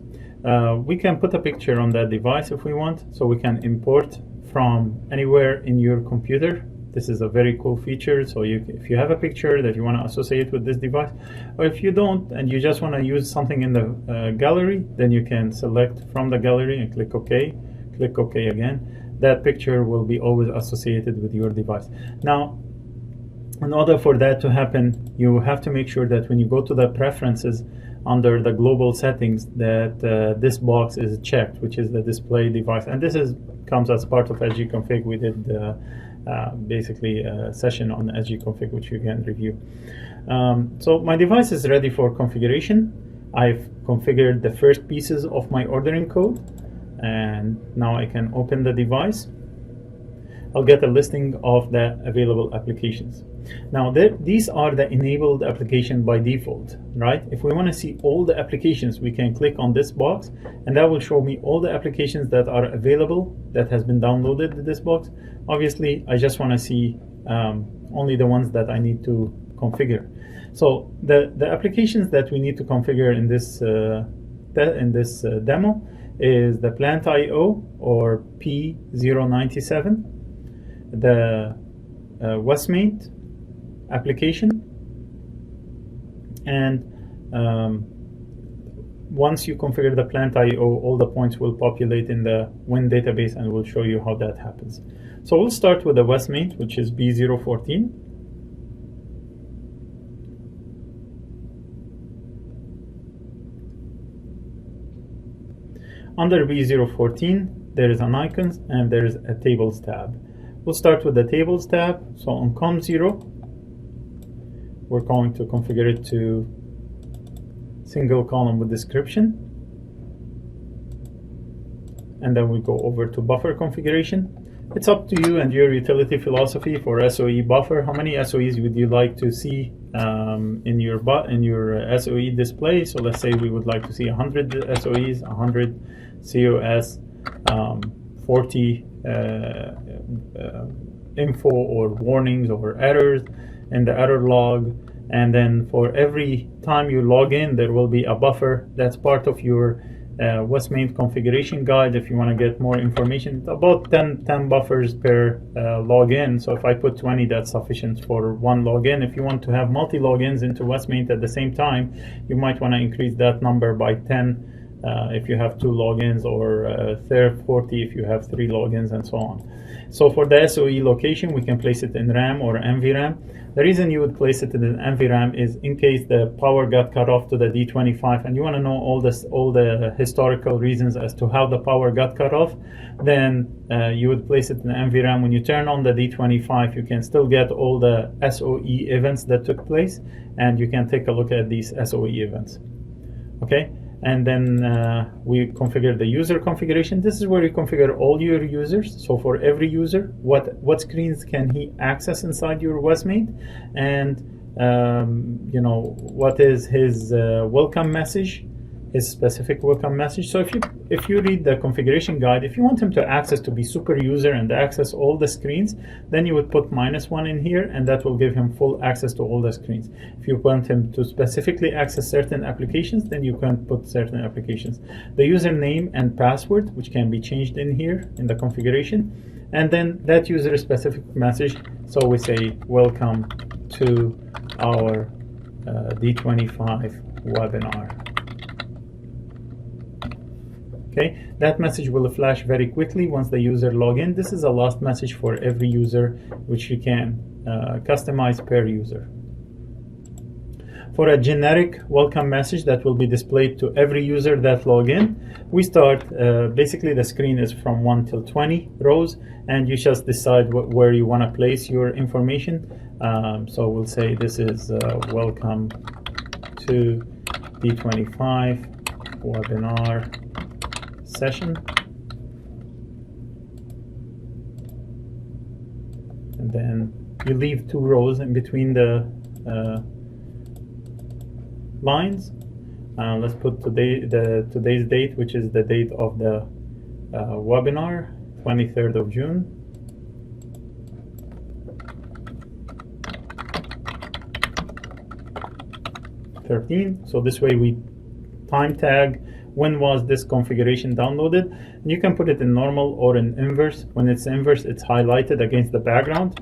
we can put a picture on that device if we want, so we can import from anywhere in your computer. This is a very cool feature. So if you have a picture that you want to associate with this device, or if you don't and you just want to use something in the gallery, then you can select from the gallery and click OK. Click OK again. That picture will be always associated with your device. Now, in order for that to happen, you have to make sure that when you go to the preferences under the global settings, that this box is checked, which is the display device. And this comes as part of SGconfig. We did basically a session on SGconfig, which you can review. So my device is ready for configuration. I've configured the first pieces of my ordering code, and now I can open the device. I'll get a listing of the available applications. Now these are the enabled application by default, right? If we want to see all the applications, we can click on this box, and that will show me all the applications that are available that has been downloaded to this box. Obviously, I just want to see only the ones that I need to configure. So the applications that we need to configure in this demo is the plant IO or P097, the Westmate application, and once you configure the plant IO, all the points will populate in the Win database, and we'll show you how that happens. So we'll start with the Westmate, which is B014. Under B014, there is an icons and there is a tables tab. We'll start with the tables tab. So on COM0, we're going to configure it to single column with description. And then we go over to buffer configuration. It's up to you and your utility philosophy for SOE buffer. How many SOEs would you like to see in your SOE display? So let's say we would like to see 100 SOEs, 100 COS, 40 info or warnings or errors in the error log, and then for every time you log in, there will be a buffer that's part of your Westmain configuration guide if you want to get more information. It's about 10 buffers per login. So if I put 20, that's sufficient for one login. If you want to have multi logins into Westmain at the same time, you might want to increase that number by 10 if you have 2 logins, or 40 if you have 3 logins, and so on. So for the SOE location, we can place it in RAM or NVRAM. The reason you would place it in an NVRAM is in case the power got cut off to the D25 and you want to know all the historical reasons as to how the power got cut off, then you would place it in the NVRAM. When you turn on the D25, you can still get all the SOE events that took place, and you can take a look at these SOE events. Okay, and then we configure the user configuration. This is where you configure all your users. So for every user, what screens can he access inside your Westmain, and you know, what is his welcome message, his specific welcome message. So if you read the configuration guide, if you want him to access to be super user and access all the screens, then you would put -1 in here, and that will give him full access to all the screens. If you want him to specifically access certain applications, then you can put certain applications. The username and password, which can be changed in here in the configuration, and then that user specific message. So we say, welcome to our D25 webinar. Okay, that message will flash very quickly once the user log in. This is a last message for every user, which you can customize per user. For a generic welcome message that will be displayed to every user that log in, we start, basically the screen is from 1 till 20 rows, and you just decide where you want to place your information. So we'll say this is welcome to D25 webinar session, and then you leave 2 rows in between the lines. Let's put today's date, which is the date of the webinar, 23rd of June. So this way we time tag when was this configuration downloaded. And you can put it in normal or in inverse. When it's inverse, it's highlighted against the background,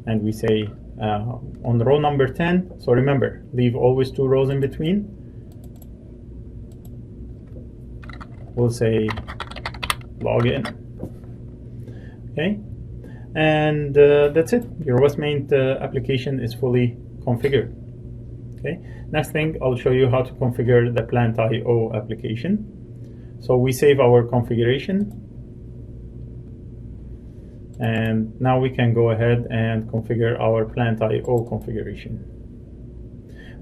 and we say on row number 10. So remember, leave always 2 rows in between. We'll say login. Okay, and that's it. Your Westmain application is fully configured. Okay, next thing, I'll show you how to configure the Plant.io application. So we save our configuration, and now we can go ahead and configure our Plant.io configuration.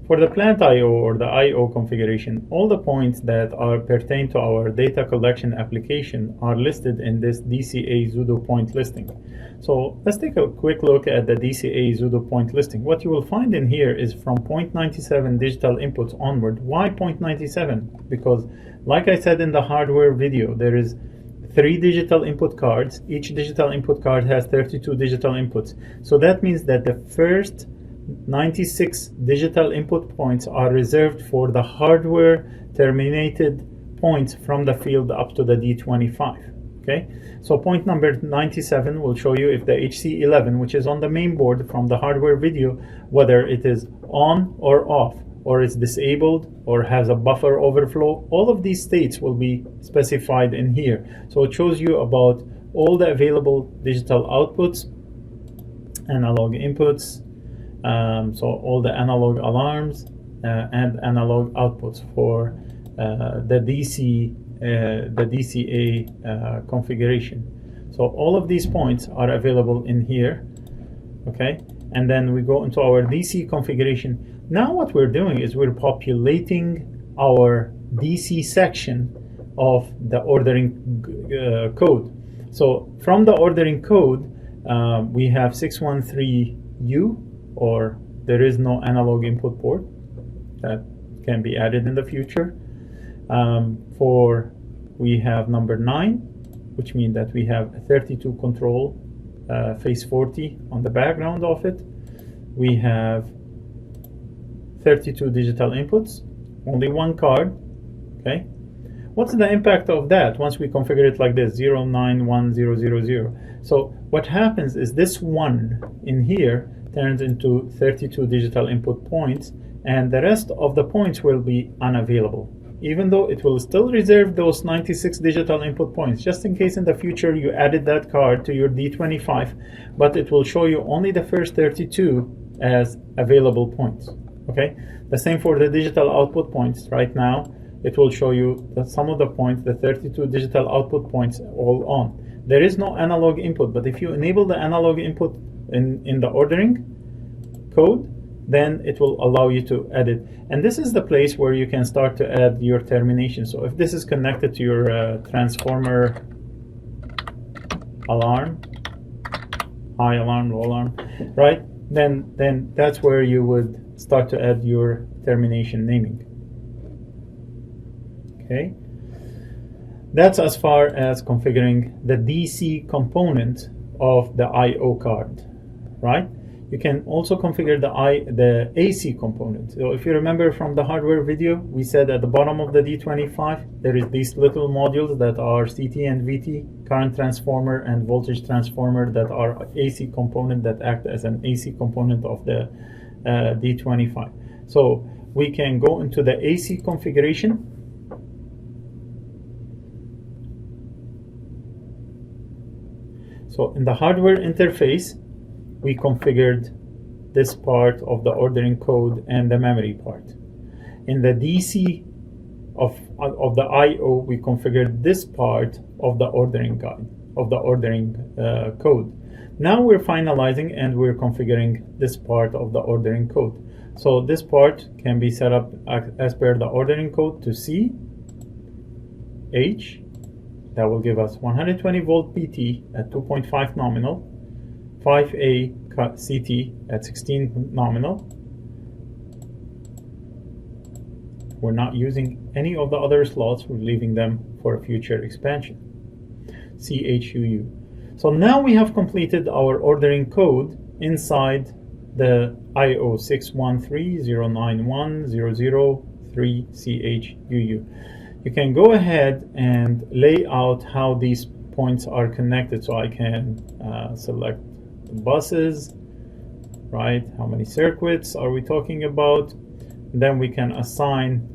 For the Plant.io or the I/O configuration, all the points that pertain to our data collection application are listed in this DCA pseudo point listing. So let's take a quick look at the DCA pseudo point listing. What you will find in here is from 0.97 digital inputs onward. Why 0.97? Because, like I said in the hardware video, there is 3 digital input cards. Each digital input card has 32 digital inputs. So that means that the first 96 digital input points are reserved for the hardware terminated points from the field up to the D25. Okay, so point number 97 will show you if the HC11, which is on the main board from the hardware video, whether it is on or off, or is disabled, or has a buffer overflow. All of these states will be specified in here. So it shows you about all the available digital outputs, analog inputs, so all the analog alarms and analog outputs for the DCA configuration. So all of these points are available in here. Okay, and then we go into our DC configuration. Now what we're doing is we're populating our DC section of the ordering code. So from the ordering code, we have 613U, or there is no analog input port. That can be added in the future. We have number 9, which means that we have a 32 control phase 40 on the background of it. We have 32 digital inputs, only 1 card. Okay, what's the impact of that once we configure it like this, 091000? So what happens is this 1 in here turns into 32 digital input points, and the rest of the points will be unavailable, even though it will still reserve those 96 digital input points, just in case in the future you added that card to your D25, but it will show you only the first 32 as available points. Okay, the same for the digital output points. Right now it will show you that some of the points, the 32 digital output points, all on. There is no analog input, but if you enable the analog input in the ordering code, then it will allow you to edit. And this is the place where you can start to add your termination. So if this is connected to your transformer alarm, high alarm, low alarm, right? Then that's where you would start to add your termination naming. Okay, that's as far as configuring the DC component of the I/O card, right? You can also configure the AC component. So if you remember from the hardware video, we said at the bottom of the D25 there is these little modules that are CT and VT, current transformer and voltage transformer, that are AC component, that act as an AC component of the D25. So we can go into the AC configuration. So in the hardware interface, we configured this part of the ordering code and the memory part. In the DC of the I/O, we configured this part of the ordering guide, of the ordering code. Now we're finalizing and we're configuring this part of the ordering code. So this part can be set up as per the ordering code to C, H, that will give us 120 volt PT at 2.5 nominal, 5A CT at 16 nominal. We're not using any of the other slots, we're leaving them for a future expansion. CHUU. So now we have completed our ordering code inside the IO 613091003CHUU. You can go ahead and lay out how these points are connected. So I can select buses, right? How many circuits are we talking about? Then we can assign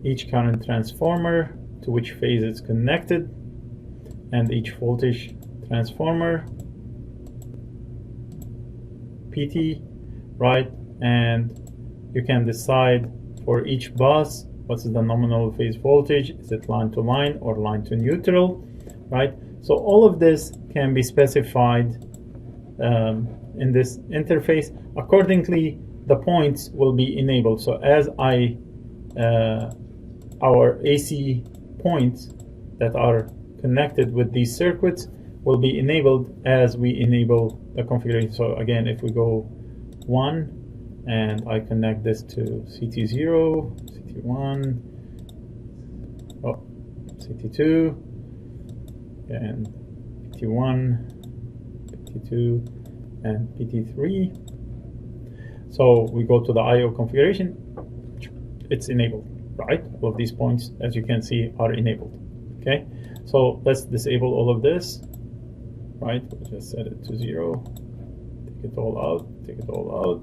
each current transformer to which phase it's connected, and each voltage transformer PT, right? And you can decide for each bus what's the nominal phase voltage. Is it line to line or line to neutral, right? So all of this can be specified in this interface. Accordingly, the points will be enabled. So as our AC points that are connected with these circuits will be enabled as we enable the configuration. So again, if we go 1 and I connect this to CT0, CT1, oh, CT2, and PT1, PT2, and PT3. So we go to the IO configuration, it's enabled, right? All of these points, as you can see, are enabled. Okay, so let's disable all of this, right? We'll just set it to 0, take it all out, take it all out,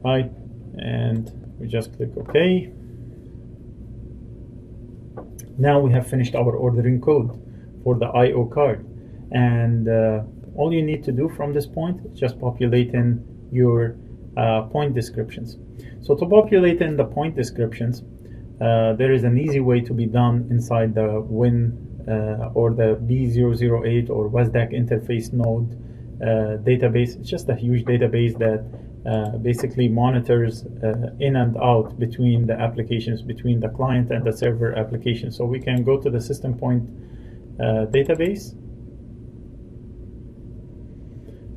right? And we just click OK. Now we have finished our ordering code for the IO card, and all you need to do from this point is just populate in your point descriptions. So to populate in the point descriptions, there is an easy way to be done inside the Win or the B008 or WSDAC interface node database. It's just a huge database that basically monitors in and out between the applications, between the client and the server application. So we can go to the system point database,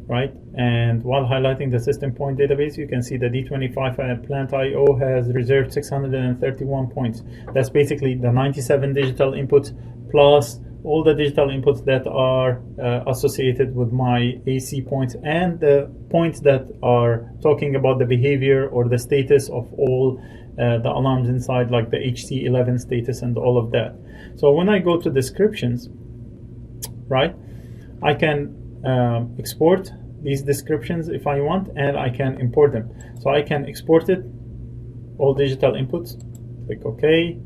right? And while highlighting the system point database, you can see the D25 plant IO has reserved 631 points. That's basically the 97 digital inputs plus all the digital inputs that are associated with my AC points and the points that are talking about the behavior or the status of all the alarms inside, like the HC11 status and all of that. So when I go to descriptions, right, I can export these descriptions if I want, and I can import them. So I can export it, all digital inputs, click OK,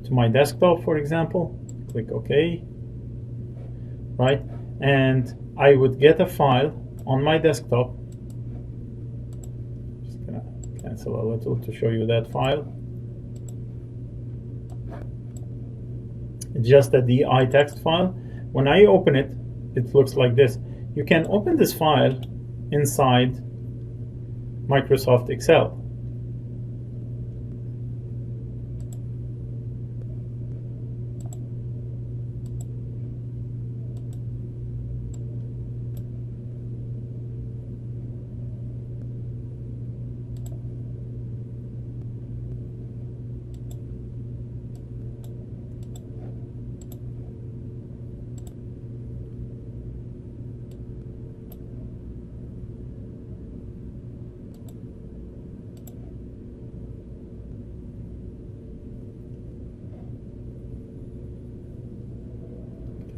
to my desktop, for example, click OK, right? And I would get a file on my desktop. Just gonna cancel a little to show you that file. It's just a DI text file. When I open it, it looks like this. You can open this file inside Microsoft Excel.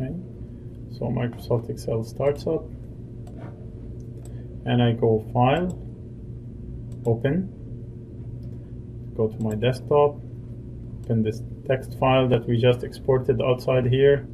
Okay, so Microsoft Excel starts up, and I go File, Open, go to my desktop, open this text file that we just exported outside here.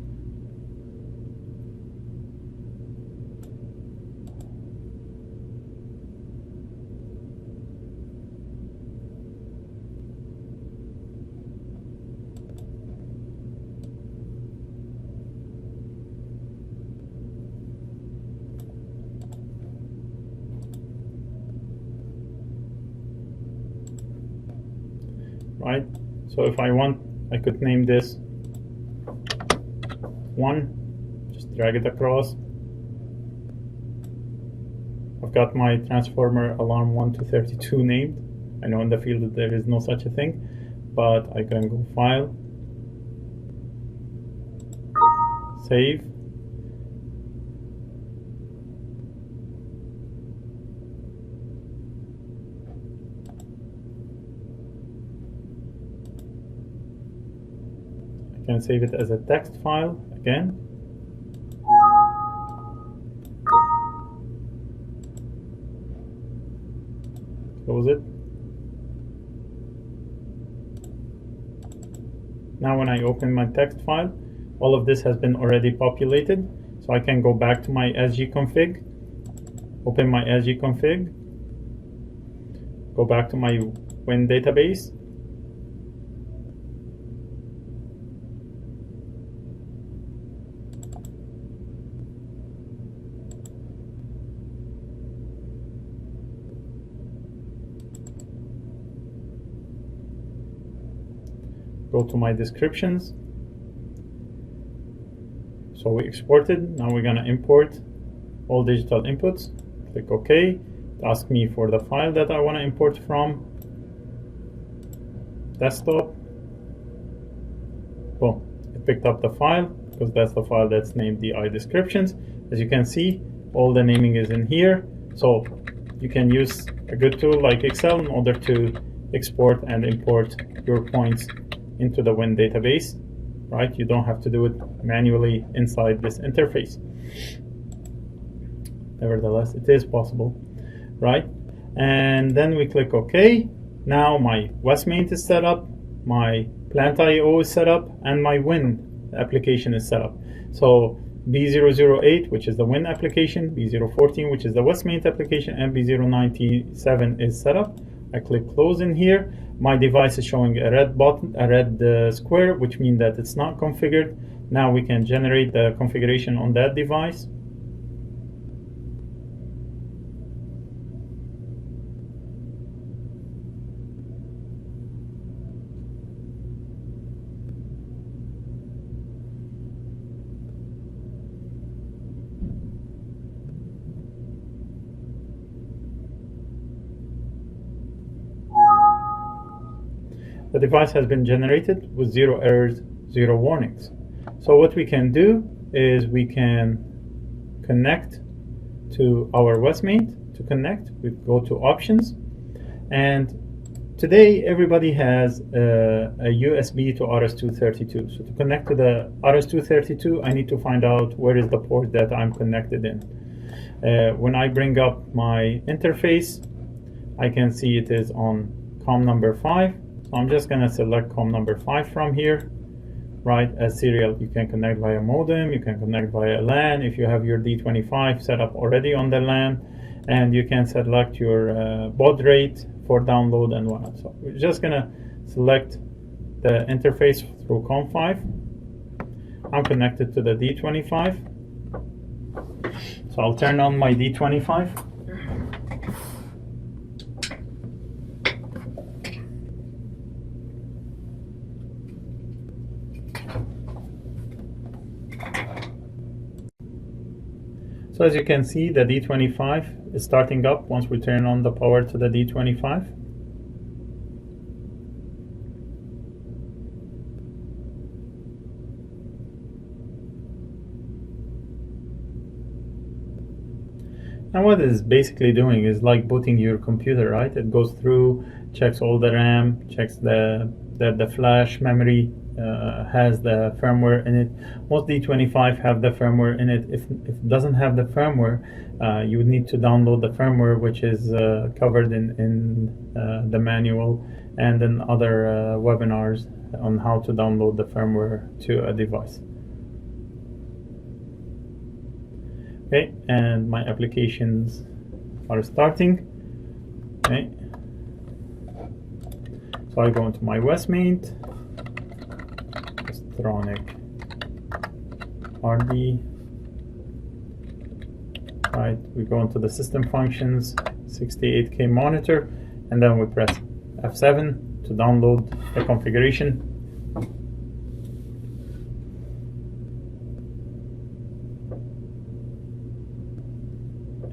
Right, so if I want, I could name this 1, just drag it across. I've got my transformer alarm 1 to 32 named. I know in the field that there is no such a thing, but I can go File, Save, can save it as a text file again. Close it. Now when I open my text file, all of this has been already populated. So I can go back to my sgconfig, open my sgconfig, go back to my Win database, go to my descriptions. So we exported. Now we're going to import all digital inputs. Click OK. Ask me for the file that I want to import from. Desktop. Boom. It picked up the file because that's the file that's named DI descriptions. As you can see, all the naming is in here. So you can use a good tool like Excel in order to export and import your points into the Win database, right? You don't have to do it manually inside this interface. Nevertheless, it is possible, right? And then we click OK. Now my Westmaint is set up, my Plant IO is set up, and my Win application is set up. So B008, which is the Win application, B014, which is the Westmaint application, and B097 is set up. I click close in here. My device is showing a red button, a red square, which means that it's not configured. Now we can generate the configuration on that device. The device has been generated with 0 errors, 0 warnings. So what we can do is we can connect to our Westmate. To connect, we go to options, and today everybody has a USB to RS-232. So to connect to the RS-232, I need to find out where is the port that I'm connected in. When I bring up my interface, I can see it is on COM number 5. So I'm just going to select COM number 5 from here. Right, as serial, you can connect via modem, you can connect via LAN if you have your D25 set up already on the LAN, and you can select your baud rate for download and whatnot. So we're just gonna select the interface through COM5. I'm connected to the D25, so I'll turn on my D25. So as you can see, the D25 is starting up once we turn on the power to the D25. And what it's basically doing is like booting your computer, right? It goes through, checks all the RAM, checks the flash memory, has the firmware in it. Most D25 have the firmware in it. If it doesn't have the firmware, you would need to download the firmware, which is covered in the manual and in other webinars on how to download the firmware to a device. Okay, and my applications are starting. Okay, so I go into my Westmate, electronic RD. Right, we go into the system functions, 68K monitor, and then we press F7 to download the configuration.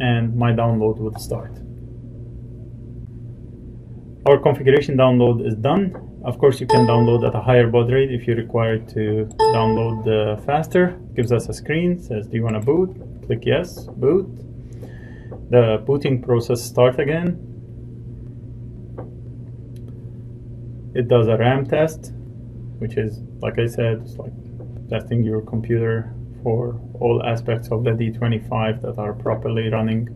And my download would start. Our configuration download is done. Of course, you can download at a higher baud rate if you require to download faster. It gives us a screen, says, do you want to boot? Click yes, boot. The booting process starts again. It does a RAM test, which is, like I said, it's like testing your computer for all aspects of the D25 that are properly running.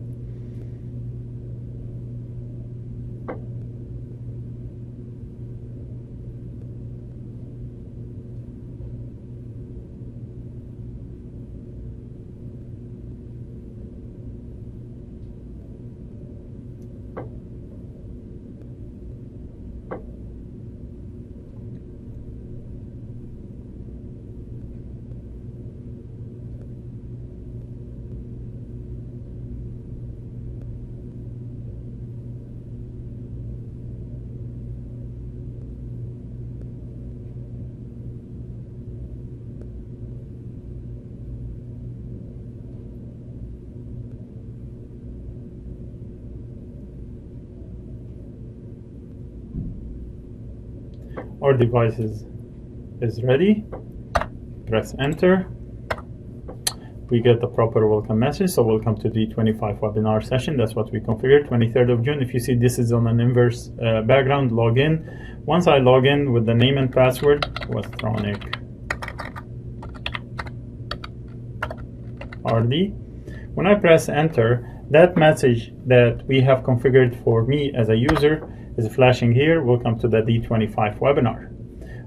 Our device is ready. Press enter. We get the proper welcome message. So welcome to the D25 webinar session. That's what we configured, 23rd of June. If you see this is on an inverse background, log in. Once I log in with the name and password, Westronic RD. When I press enter, that message that we have configured for me as a user is flashing here. Welcome to the D25 webinar,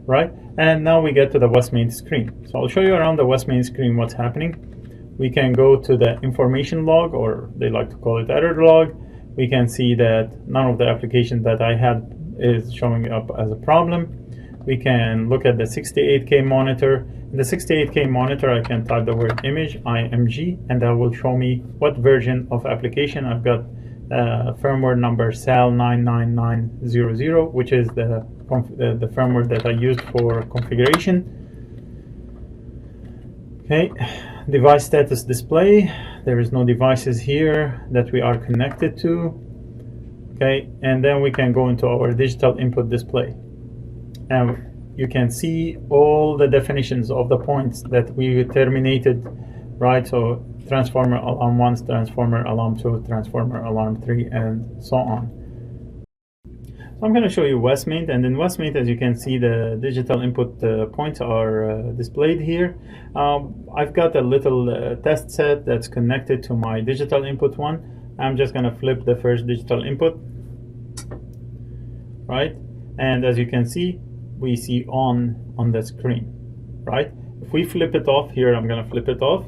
right? And now we get to the Westmate screen. So I'll show you around the Westmate screen what's happening. We can go to the information log, or they like to call it error log. We can see that none of the applications that I had is showing up as a problem. We can look at the 68K monitor. In the 68K monitor, I can type the word image, IMG, and that will show me what version of application I've got. Firmware number SAL99900, which is the firmware that I used for configuration. Okay, device status display. There is no devices here that we are connected to. Okay, and then we can go into our digital input display. And you can see all the definitions of the points that we terminated, right? So transformer alarm 1, transformer alarm 2, transformer alarm 3, and so on. So I'm going to show you Westmain, and in Westmain, as you can see, the digital input points are displayed here. I've got a little test set that's connected to my digital input one. I'm just going to flip the first digital input, right? And as you can see, we see on the screen, right? If we flip it off here, I'm going to flip it off,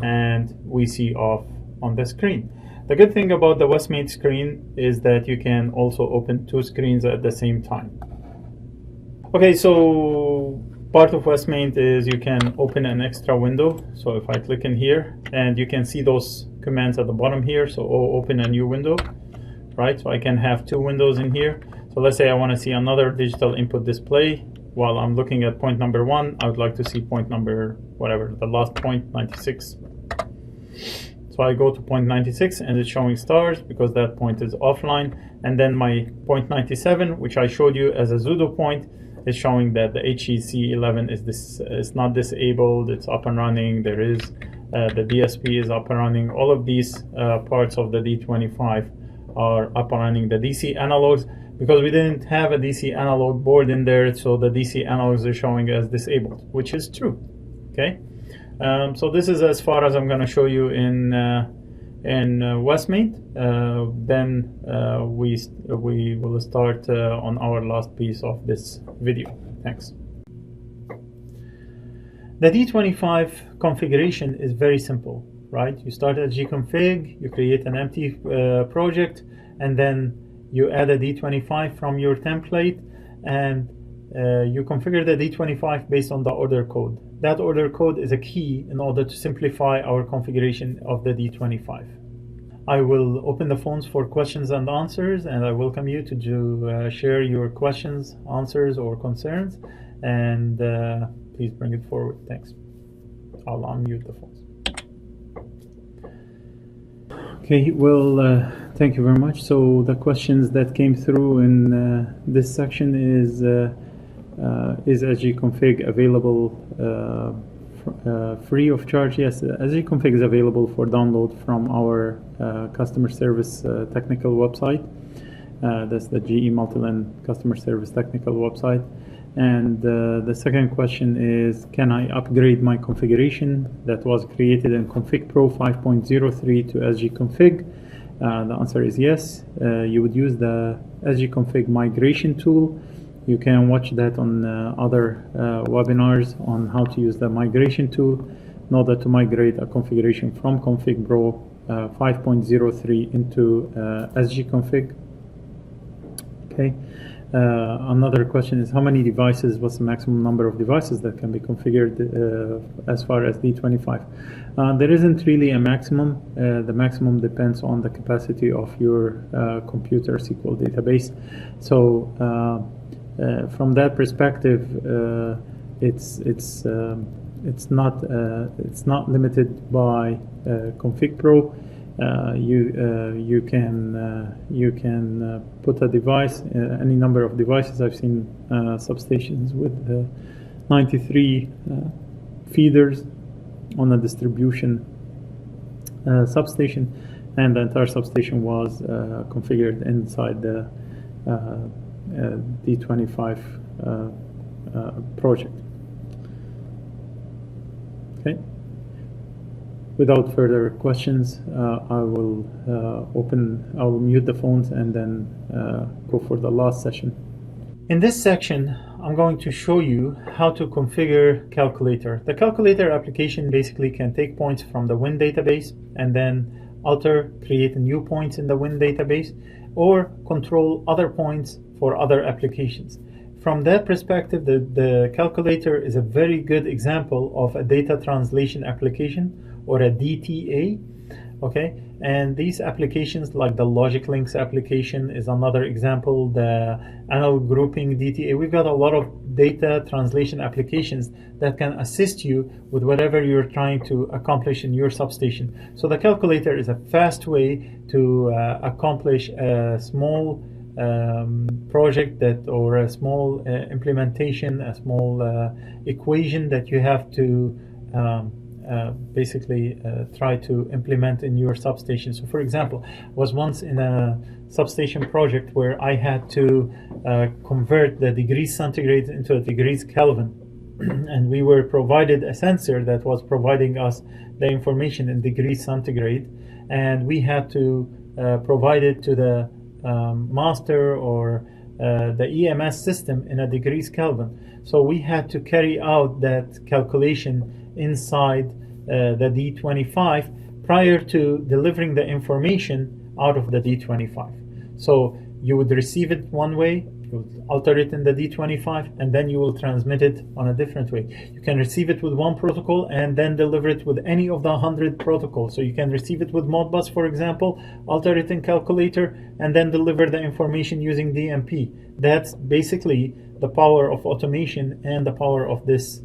and we see off on the screen. The good thing about the Westmain screen is that you can also open 2 screens at the same time. Okay, so part of Westmain is you can open an extra window. So if I click in here, and you can see those commands at the bottom here. So open a new window, right? So I can have 2 windows in here. So let's say I want to see another digital input display. While I'm looking at point number 1, I would like to see point number, whatever, the last point, 96. So I go to point 96 and it's showing stars because that point is offline. And then my point 97, which I showed you as a pseudo point, is showing that the HEC11 is not disabled, it's up and running. There is the DSP is up and running. All of these parts of the D25 are up and running. The DC analogs, because we didn't have a DC analog board in there, so the DC analogs are showing as disabled, which is true. Okay. So this is as far as I'm going to show you in Westmain. Then we will start on our last piece of this video. Thanks. The D25 configuration is very simple, right? You start at gconfig, you create an empty project, and then you add a D25 from your template, and you configure the D25 based on the order code. That order code is a key in order to simplify our configuration of the D25. I will open the phones for questions and answers, and I welcome you to share your questions, answers, or concerns, and please bring it forward. Thanks. I'll unmute the phones. Okay, well, thank you very much. So the questions that came through in this section is sgconfig available free of charge? Yes, sgconfig is available for download from our customer service technical website. That's the GE Multiland customer service technical website. And the second question is, can I upgrade my configuration that was created in Config Pro 5.03 to sgconfig? The answer is yes. You would use the sgconfig migration tool. You can watch that on other webinars on how to use the migration tool in order to migrate a configuration from Config Pro 5.03 into sgconfig. Okay. Another question is, how many devices, what's the maximum number of devices that can be configured as far as D25? There isn't really a maximum. The maximum depends on the capacity of your computer SQL database. So from that perspective, it's not limited by Config Pro. You can put a device, any number of devices. I've seen substations with 93 feeders on a distribution substation, and the entire substation was configured inside the D25 project. Okay. Without further questions, I will mute the phones and then go for the last session. In this section, I'm going to show you how to configure calculator. The calculator application basically can take points from the Win database and then create new points in the Win database, or control other points for other applications. From that perspective, the calculator is a very good example of a data translation application, or a DTA. Okay, and these applications, like the Logic Links application is another example, the analog grouping DTA. We've got a lot of data translation applications that can assist you with whatever you're trying to accomplish in your substation. So the calculator is a fast way to accomplish a small project that, or a small implementation, a small equation that you have to basically try to implement in your substation. So for example, I was once in a substation project where I had to convert the degrees centigrade into a degrees Kelvin. And we were provided a sensor that was providing us the information in degrees centigrade, and we had to provide it to the master or the EMS system in a degrees Kelvin. So we had to carry out that calculation inside the D25 prior to delivering the information out of the D25. So you would receive it one way, you would alter it in the D25, and then you will transmit it on a different way. You can receive it with one protocol and then deliver it with any of the 100 protocols. So you can receive it with Modbus, for example, alter it in calculator, and then deliver the information using DMP. That's basically the power of automation and the power of this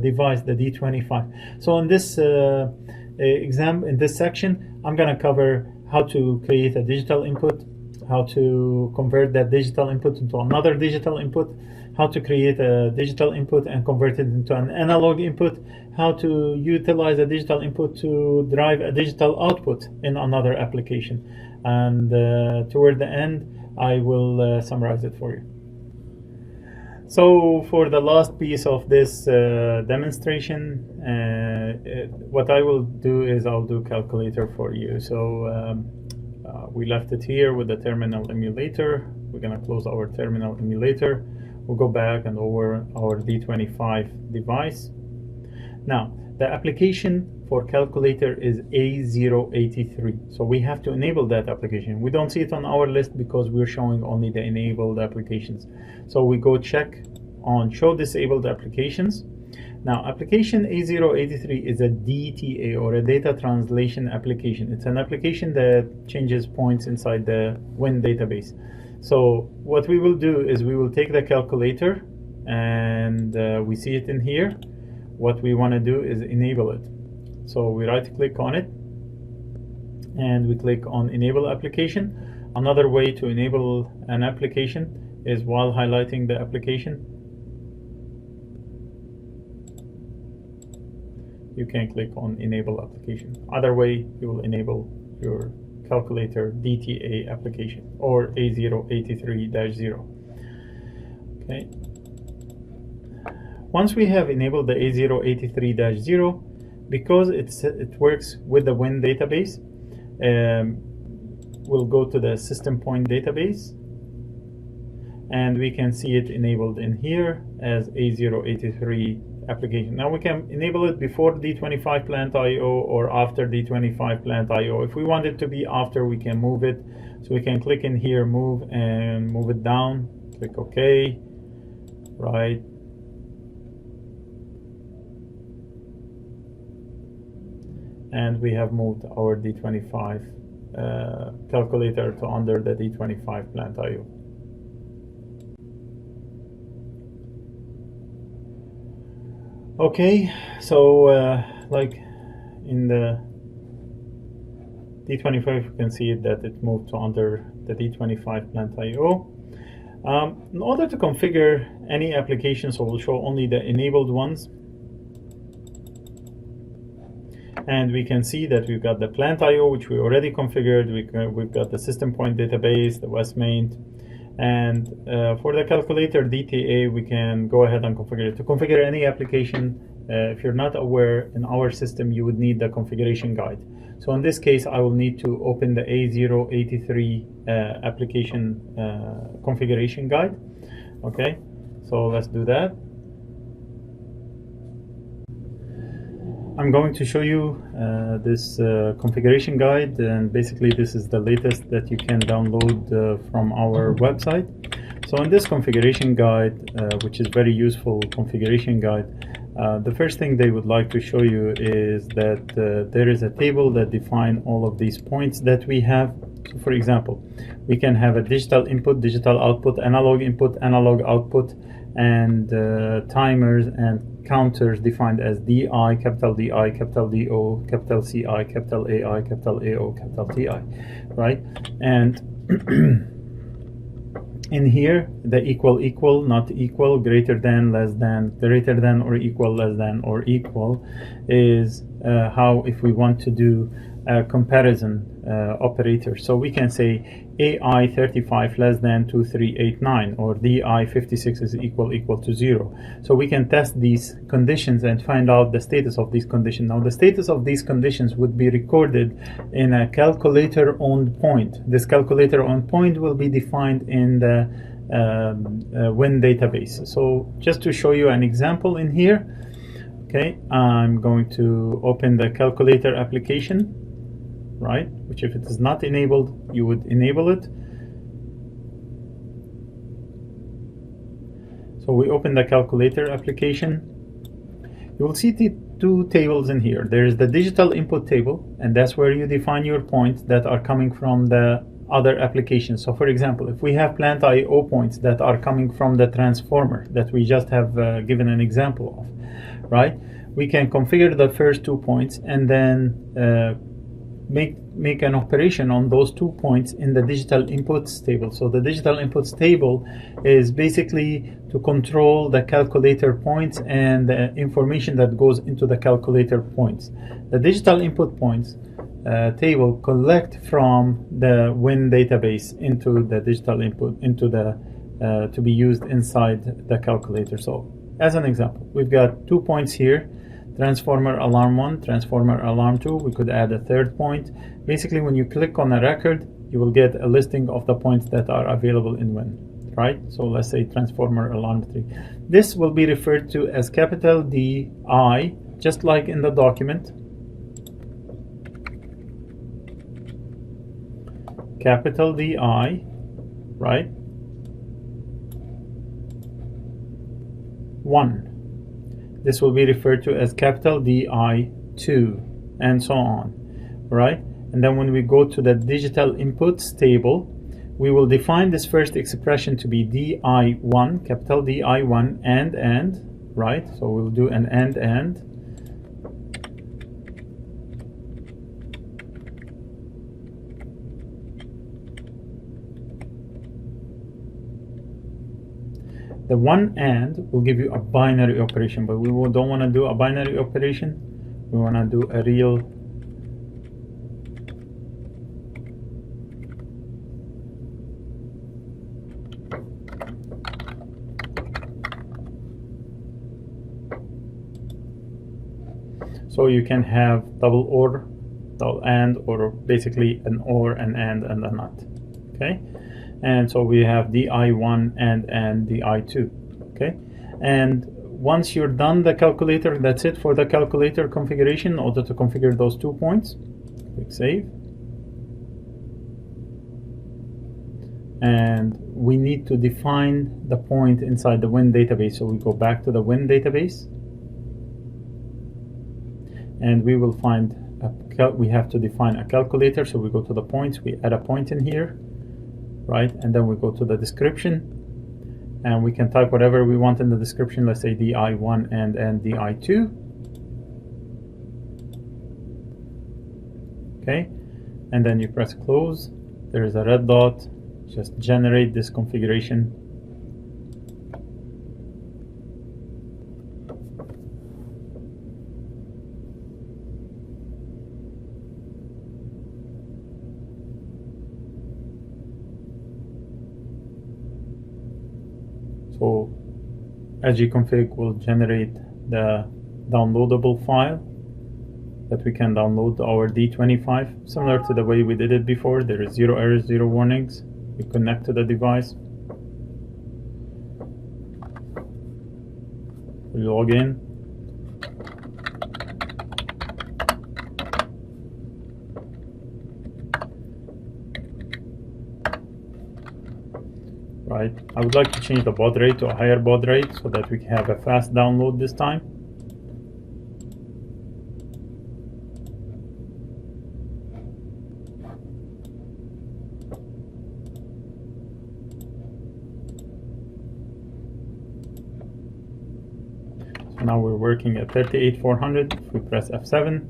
device, the D25. So in this in this section, I'm going to cover how to create a digital input, how to convert that digital input into another digital input, how to create a digital input and convert it into an analog input, how to utilize a digital input to drive a digital output in another application. And toward the end, I will summarize it for you. So for the last piece of this demonstration, what I will do is I'll do calculator for you. So we left it here with the terminal emulator. We're going to close our terminal emulator. We'll go back and over our D25 device. Now, the application for calculator is A083. So we have to enable that application. We don't see it on our list because we're showing only the enabled applications. So we go check on show disabled applications. Now, application A083 is a DTA, or a data translation application. It's an application that changes points inside the WIN database. So what we will do is we will take the calculator, and we see it in here. What we want to do is enable it. So we right click on it and we click on enable application. Another way to enable an application is while highlighting the application, you can click on enable application. Other way, you will enable your calculator DTA application or A083-0. Okay. Once we have enabled the A083-0, because it works with the WIN database, we'll go to the system point database, and we can see it enabled in here as A083 application. Now we can enable it before D25 plant IO or after D25 plant IO. If we want it to be after, we can move it. So we can click in here, move, and move it down. Click OK. Right. And we have moved our D25 calculator to under the D25 plant IO. Okay, so like in the D25, you can see that it moved to under the D25 plant IO. In order to configure any application, so we'll show only the enabled ones. And we can see that we've got the plant IO, which we already configured. We've got the system point database, the West main. And for the calculator DTA, we can go ahead and configure it. To configure any application, if you're not aware, in our system, you would need the configuration guide. So in this case, I will need to open the A083 application configuration guide. Okay, so let's do that. I'm going to show you this configuration guide, and basically this is the latest that you can download from our website. So in this configuration guide, which is very useful configuration guide, the first thing they would like to show you is that there is a table that defines all of these points that we have. So for example, we can have a digital input, digital output, analog input, analog output, and timers and counters defined as DI, capital DI, capital DO, capital CI, capital AI, capital AO, capital TI, right? And In here, the equal, not equal, greater than, less than, greater than or equal, less than or equal is how if we want to do a comparison operator. So we can say AI 35 less than 2389 or DI 56 is equal to 0. So we can test these conditions and find out the status of these conditions. Now the status of these conditions would be recorded in a calculator owned point. This calculator owned point will be defined in the WIN database. So just to show you an example in here, okay, I'm going to open the calculator application, right, which if it is not enabled, you would enable it. So we open the calculator application. You will see the two tables in here. There is the digital input table, and that's where you define your points that are coming from the other applications. So for example, if we have plant IO points that are coming from the transformer that we just have given an example of, right, we can configure the first 2 points and then make an operation on those 2 points in the digital inputs table. So the digital inputs table is basically to control the calculator points and the information that goes into the calculator points. The digital input points table collect from the WIN database into the digital input into the to be used inside the calculator. So as an example, we've got 2 points here: transformer alarm 1, transformer alarm 2. We could add a third point. Basically, when you click on a record, you will get a listing of the points that are available in WIN, right? So let's say transformer alarm 3. This will be referred to as capital DI, just like in the document. Capital DI, right? 1. This will be referred to as capital DI2, and so on, right? And then when we go to the digital inputs table, we will define this first expression to be DI1, capital DI1, and, right? So we'll do an and. The one and will give you a binary operation, but we don't want to do a binary operation. We want to do a real so you can have double or, double and, or basically an or, an and a not. Okay. And so we have DI1 and DI2, okay? And once you're done the calculator, that's it for the calculator configuration in order to configure those 2 points. Click Save. And we need to define the point inside the WIN database. So we go back to the WIN database. And we will find, we have to define a calculator. So we go to the points, we add a point in here. Right, and then we go to the description, and we can type whatever we want in the description. Let's say DI1 and DI2. Okay, and then you press close. There is a red dot. Just generate this configuration. So config will generate the downloadable file that we can download our D25, similar to the way we did it before. There is 0 errors, 0 warnings. We connect to the device. We log in. Right. I would like to change the baud rate to a higher baud rate so that we can have a fast download this time. So now we're working at 38,400. If we press F7,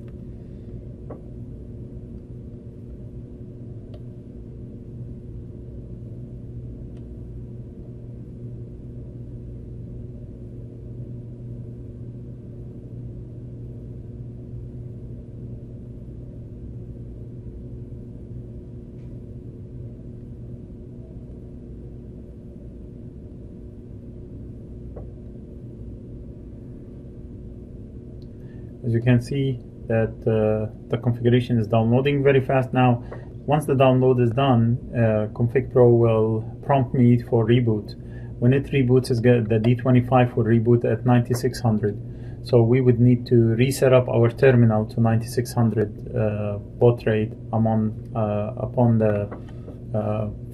as you can see that the configuration is downloading very fast. Now, once the download is done, Config Pro will prompt me for reboot. When it reboots, the D25 will reboot at 9600. So we would need to reset up our terminal to 9600 baud rate upon the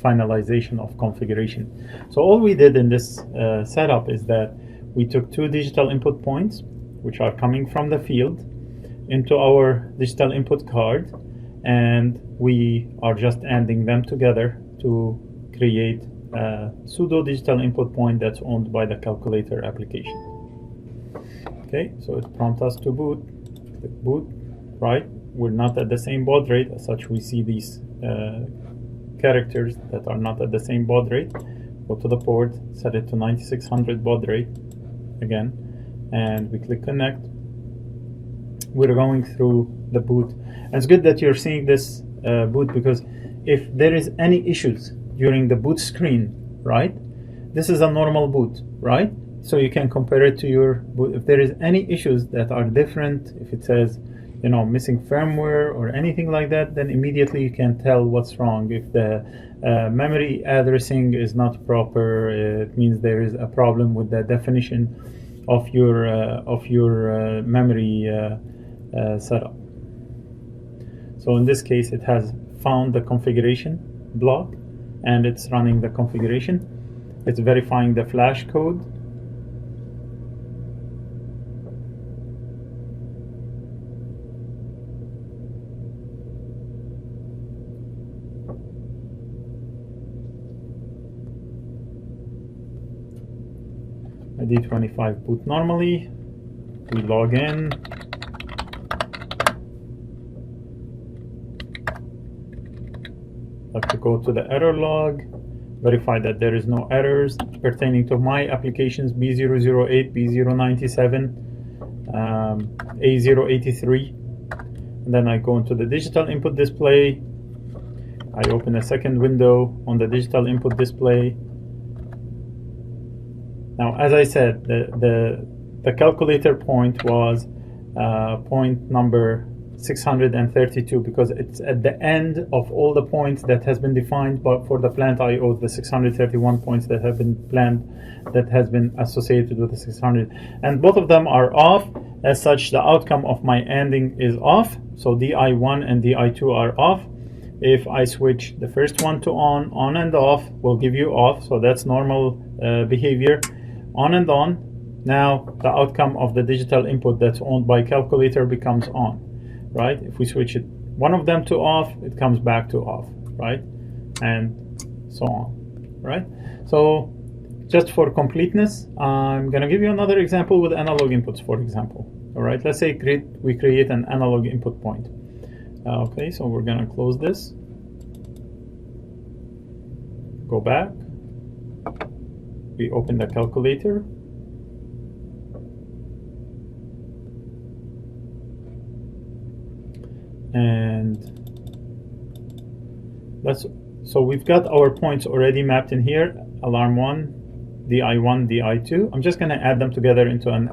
finalization of configuration. So all we did in this setup is that we took two digital input points, which are coming from the field, into our digital input card, and we are just adding them together to create a pseudo digital input point that's owned by the calculator application. Okay, so it prompts us to boot. Click boot, right? We're not at the same baud rate. As such, we see these characters that are not at the same baud rate. Go to the port, set it to 9600 baud rate again, and we click connect. We're going through the boot. And it's good that you're seeing this boot, because if there is any issues during the boot screen, right? This is a normal boot, right? So you can compare it to your boot. If there is any issues that are different, if it says, you know, missing firmware or anything like that, then immediately you can tell what's wrong. If the memory addressing is not proper, it means there is a problem with the definition of your memory setup. So in this case, it has found the configuration block and it's running the configuration. It's verifying the flash code. A D25 boot normally. We log in. I have to go to the error log, verify that there is no errors pertaining to my applications B008, B097, A083. And then I go into the digital input display. I open a second window on the digital input display. Now, as I said, the calculator point was point number 632, because it's at the end of all the points that has been defined for the plant IO, the 631 points that have been planned, that has been associated with the 600. And both of them are off. As such, the outcome of my ending is off. So DI1 and DI2 are off. If I switch the first one to on and off will give you off. So that's normal behavior. On and on. Now the outcome of the digital input that's owned by calculator becomes on, right? If we switch one of them to off, it comes back to off, right? And so on, right? So just for completeness, I'm gonna give you another example with analog inputs, for example. All right, let's say we create an analog input point. Okay, so we're gonna close this, go back, we open the calculator, and so we've got our points already mapped in here, alarm 1, DI1, DI2. I'm just going to add them together into an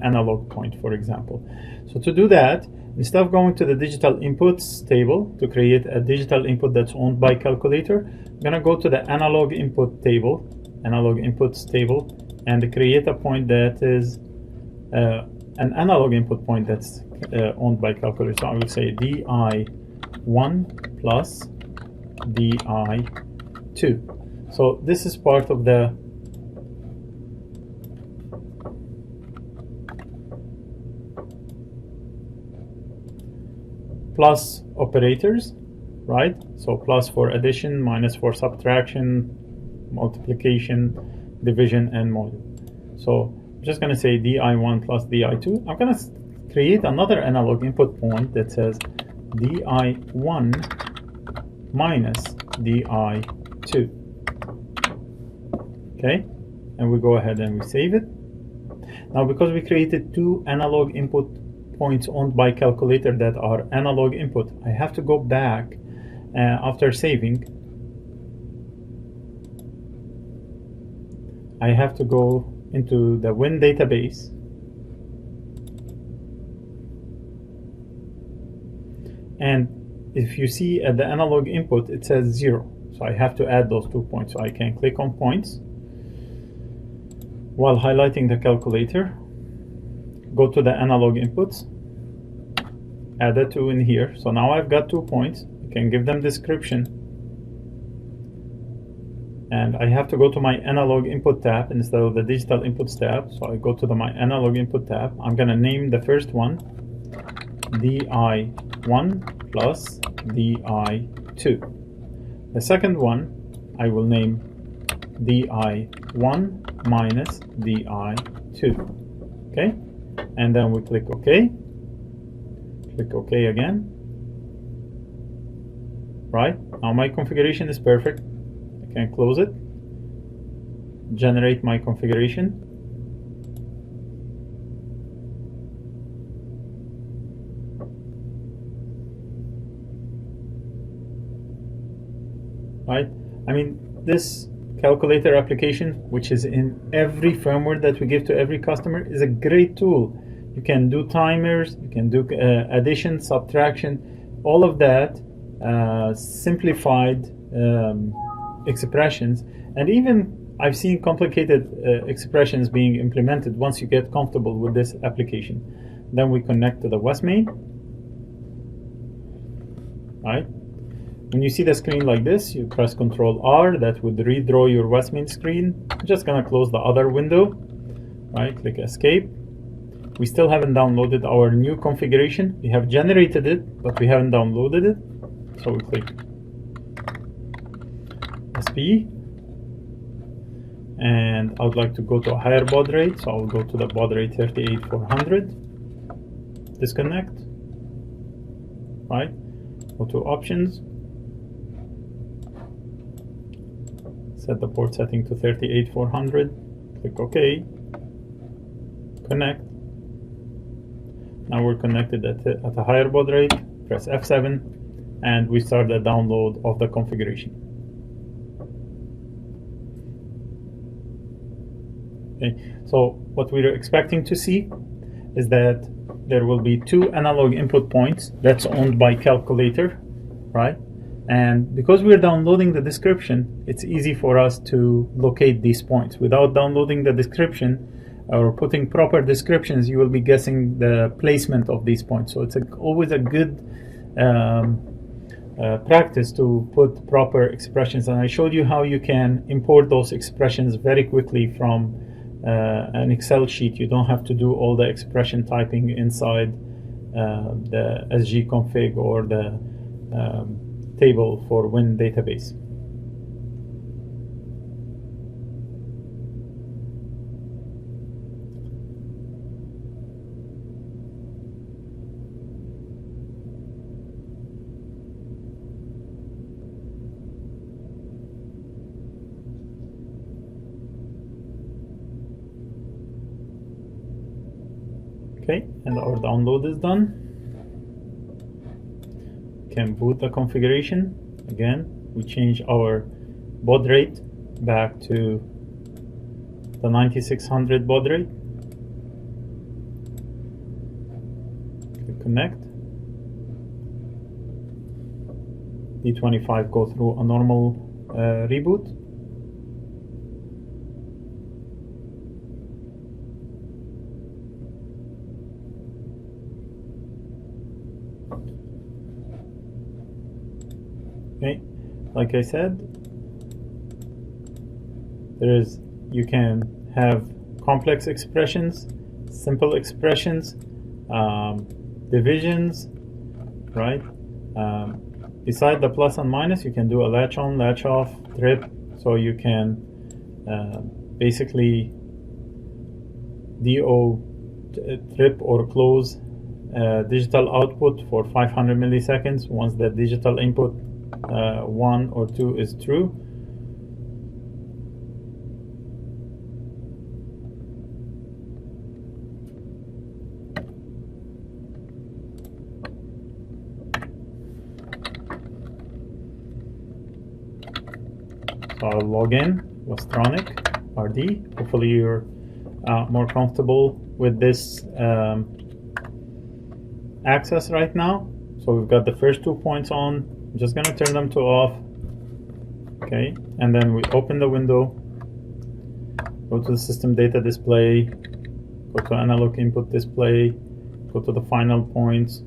analog point, for example. So to do that, instead of going to the digital inputs table to create a digital input that's owned by calculator, I'm going to go to the analog input table, analog inputs table, and create a point that is an analog input point that's owned by calculator. So I will say DI1 plus DI2. So this is part of the plus operators, right? So plus for addition, minus for subtraction, multiplication, division, and module. So I'm just going to say DI1 plus DI2. I'm going to create another analog input point that says DI1 minus DI2. Okay, and we go ahead and we save it. Now, because we created two analog input points owned by calculator that are analog input, I have to go back after saving. I have to go into the Win database, And if you see at the analog input, it says 0. So I have to add those 2 points. So I can click on points while highlighting the calculator, go to the analog inputs, add a 2 in here. So now I've got 2 points. I can give them description. And I have to go to my analog input tab instead of the digital inputs tab. So I go to my analog input tab. I'm going to name the first one DI1 plus DI2. The second one I will name DI1 minus DI2. Okay? And then we click OK. Click OK again. Right? Now my configuration is perfect. I can close it. Generate my configuration. Right? I mean, this calculator application, which is in every firmware that we give to every customer, is a great tool. You can do timers, you can do addition, subtraction, all of that, simplified expressions, and even I've seen complicated expressions being implemented once you get comfortable with this application. Then we connect to the West main. Right? When you see the screen like this, you press Ctrl R. That would redraw your West main screen. I'm just gonna close the other window. Right? Click Escape. We still haven't downloaded our new configuration. We have generated it, but we haven't downloaded it. So we click SP. And I would like to go to a higher baud rate, so I'll go to the baud rate 38400. Disconnect. Right? Go to options. Set the port setting to 38400. Click OK. Connect. Now we're connected at a higher baud rate. Press F7 and we start the download of the configuration. Okay, so what we're expecting to see is that there will be 2 analog input points that's owned by calculator, right? And because we're downloading the description, it's easy for us to locate these points. Without downloading the description or putting proper descriptions, you will be guessing the placement of these points. So it's always a good practice to put proper expressions. And I showed you how you can import those expressions very quickly from an Excel sheet. You don't have to do all the expression typing inside the sgconfig or the table for Win database. Okay, and our download is done. Can boot the configuration. Again, we change our baud rate back to the 9600 baud rate. Click connect. D25 go through a normal reboot. Okay, like I said, you can have complex expressions, simple expressions, divisions, right? Beside the plus and minus, you can do a latch on, latch off, trip, so you can basically DO trip or close digital output for 500 milliseconds once the digital input 1 or 2 is true. So I'll log in, Wastronic RD. Hopefully you're more comfortable with this access right now. So we've got the first 2 points on. I'm just going to turn them to off. Okay, and then we open the window, go to the system data display, go to analog input display, go to the final points.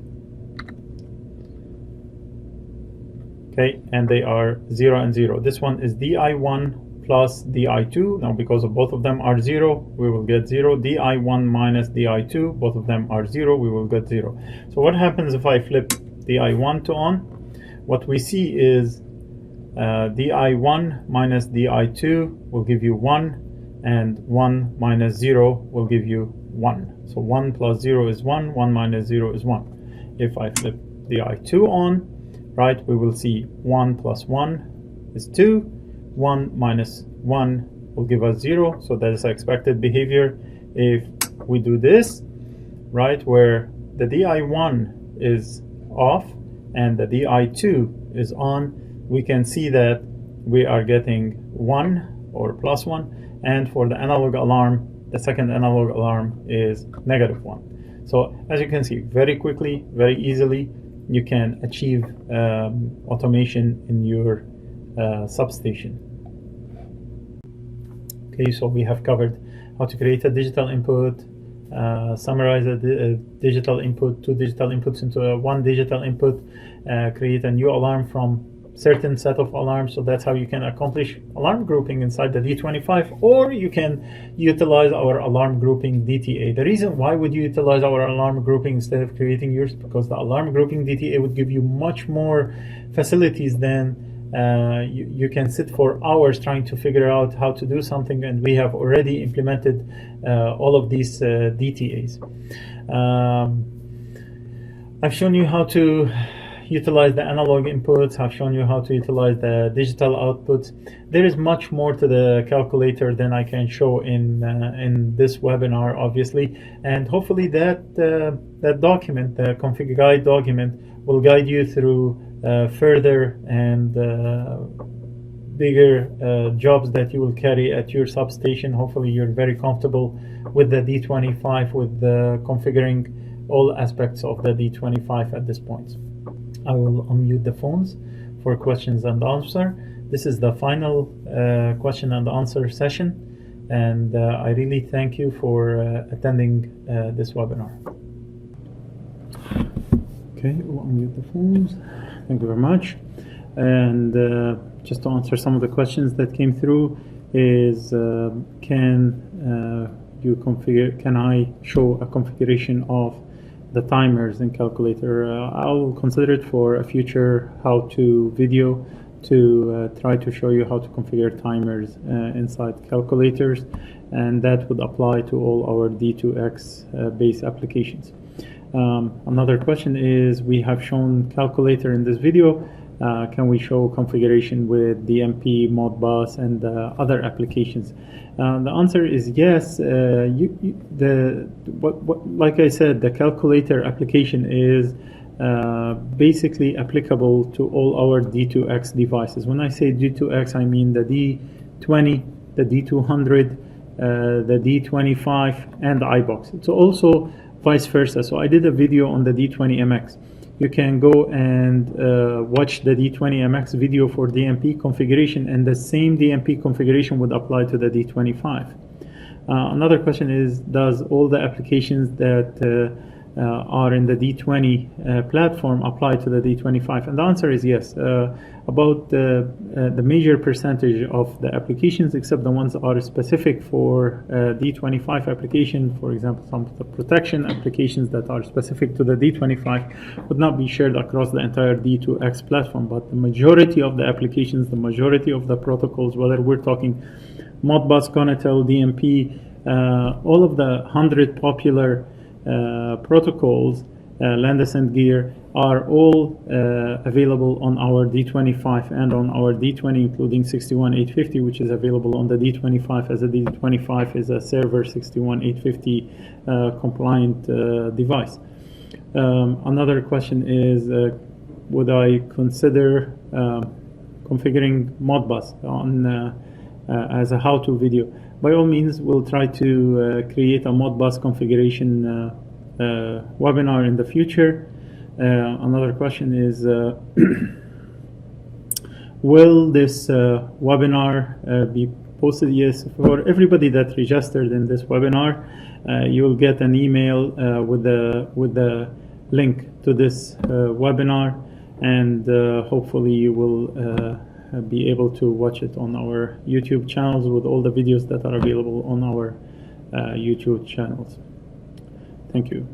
Okay, and they are 0 and 0. This one is DI1 plus DI2. Now, because of both of them are 0, we will get 0. DI1 minus DI2, both of them are 0, we will get 0. So what happens if I flip DI1 to on? What we see is DI1 minus DI2 will give you 1, and 1 minus 0 will give you 1. So 1 plus 0 is 1, 1 minus 0 is 1. If I flip DI2 on, right, we will see 1 plus 1 is 2, 1 minus 1 will give us 0, so that is expected behavior. If we do this, right, where the DI1 is off and the DI2 is on, we can see that we are getting 1 or plus 1, and for the analog alarm, the second analog alarm is negative 1. So as you can see, very quickly, very easily, you can achieve automation in your substation. Okay, so we have covered how to create a digital input, summarize a digital input, 2 digital inputs into one digital input, create a new alarm from certain set of alarms. So that's how you can accomplish alarm grouping inside the D25, or you can utilize our alarm grouping DTA. The reason why would you utilize our alarm grouping instead of creating yours, because the alarm grouping DTA would give you much more facilities than you can sit for hours trying to figure out how to do something, and we have already implemented all of these DTAs. I've shown you how to utilize the analog inputs. I've shown you how to utilize the digital outputs. There is much more to the calculator than I can show in this webinar, obviously, and hopefully that document, the config guide document, will guide you through further and bigger jobs that you will carry at your substation. Hopefully you're very comfortable with the D25, with configuring all aspects of the D25 at this point. I will unmute the phones for questions and answer. This is the final question and answer session, and I really thank you for attending this webinar. Okay, we'll unmute the phones. Thank you very much. And just to answer some of the questions that came through is, can I show a configuration of the timers in calculator? I'll consider it for a future how-to video to try to show you how to configure timers inside calculators, and that would apply to all our D2X base applications. Another question is, we have shown calculator in this video. Can we show configuration with DMP, Modbus, and other applications? The answer is yes. Like I said, the calculator application is basically applicable to all our D2X devices. When I say D2X, I mean the D20, the D200, the D25, and the iBox. It's also vice versa. So I did a video on the D20MX. You can go and watch the D20MX video for DMP configuration, and the same DMP configuration would apply to the D25. Another question is, does all the applications that are in the D20 platform apply to the D25? And the answer is yes. About the major percentage of the applications, except the ones that are specific for D25 application, for example, some of the protection applications that are specific to the D25 would not be shared across the entire D2X platform. But the majority of the applications, the majority of the protocols, whether we're talking Modbus, Conatel, DMP, all of the 100 popular protocols, land ascent gear, are all available on our D25 and on our D20, including 61850, which is available on the D25, as a D25 is a server 61850 compliant device. Another question is, would I consider configuring Modbus on as a how-to video? By all means, we'll try to create a Modbus configuration webinar in the future. Another question is, will this webinar be posted? Yes, for everybody that registered in this webinar, you will get an email with the link to this webinar, and hopefully you will be able to watch it on our YouTube channels with all the videos that are available on our YouTube channels. Thank you.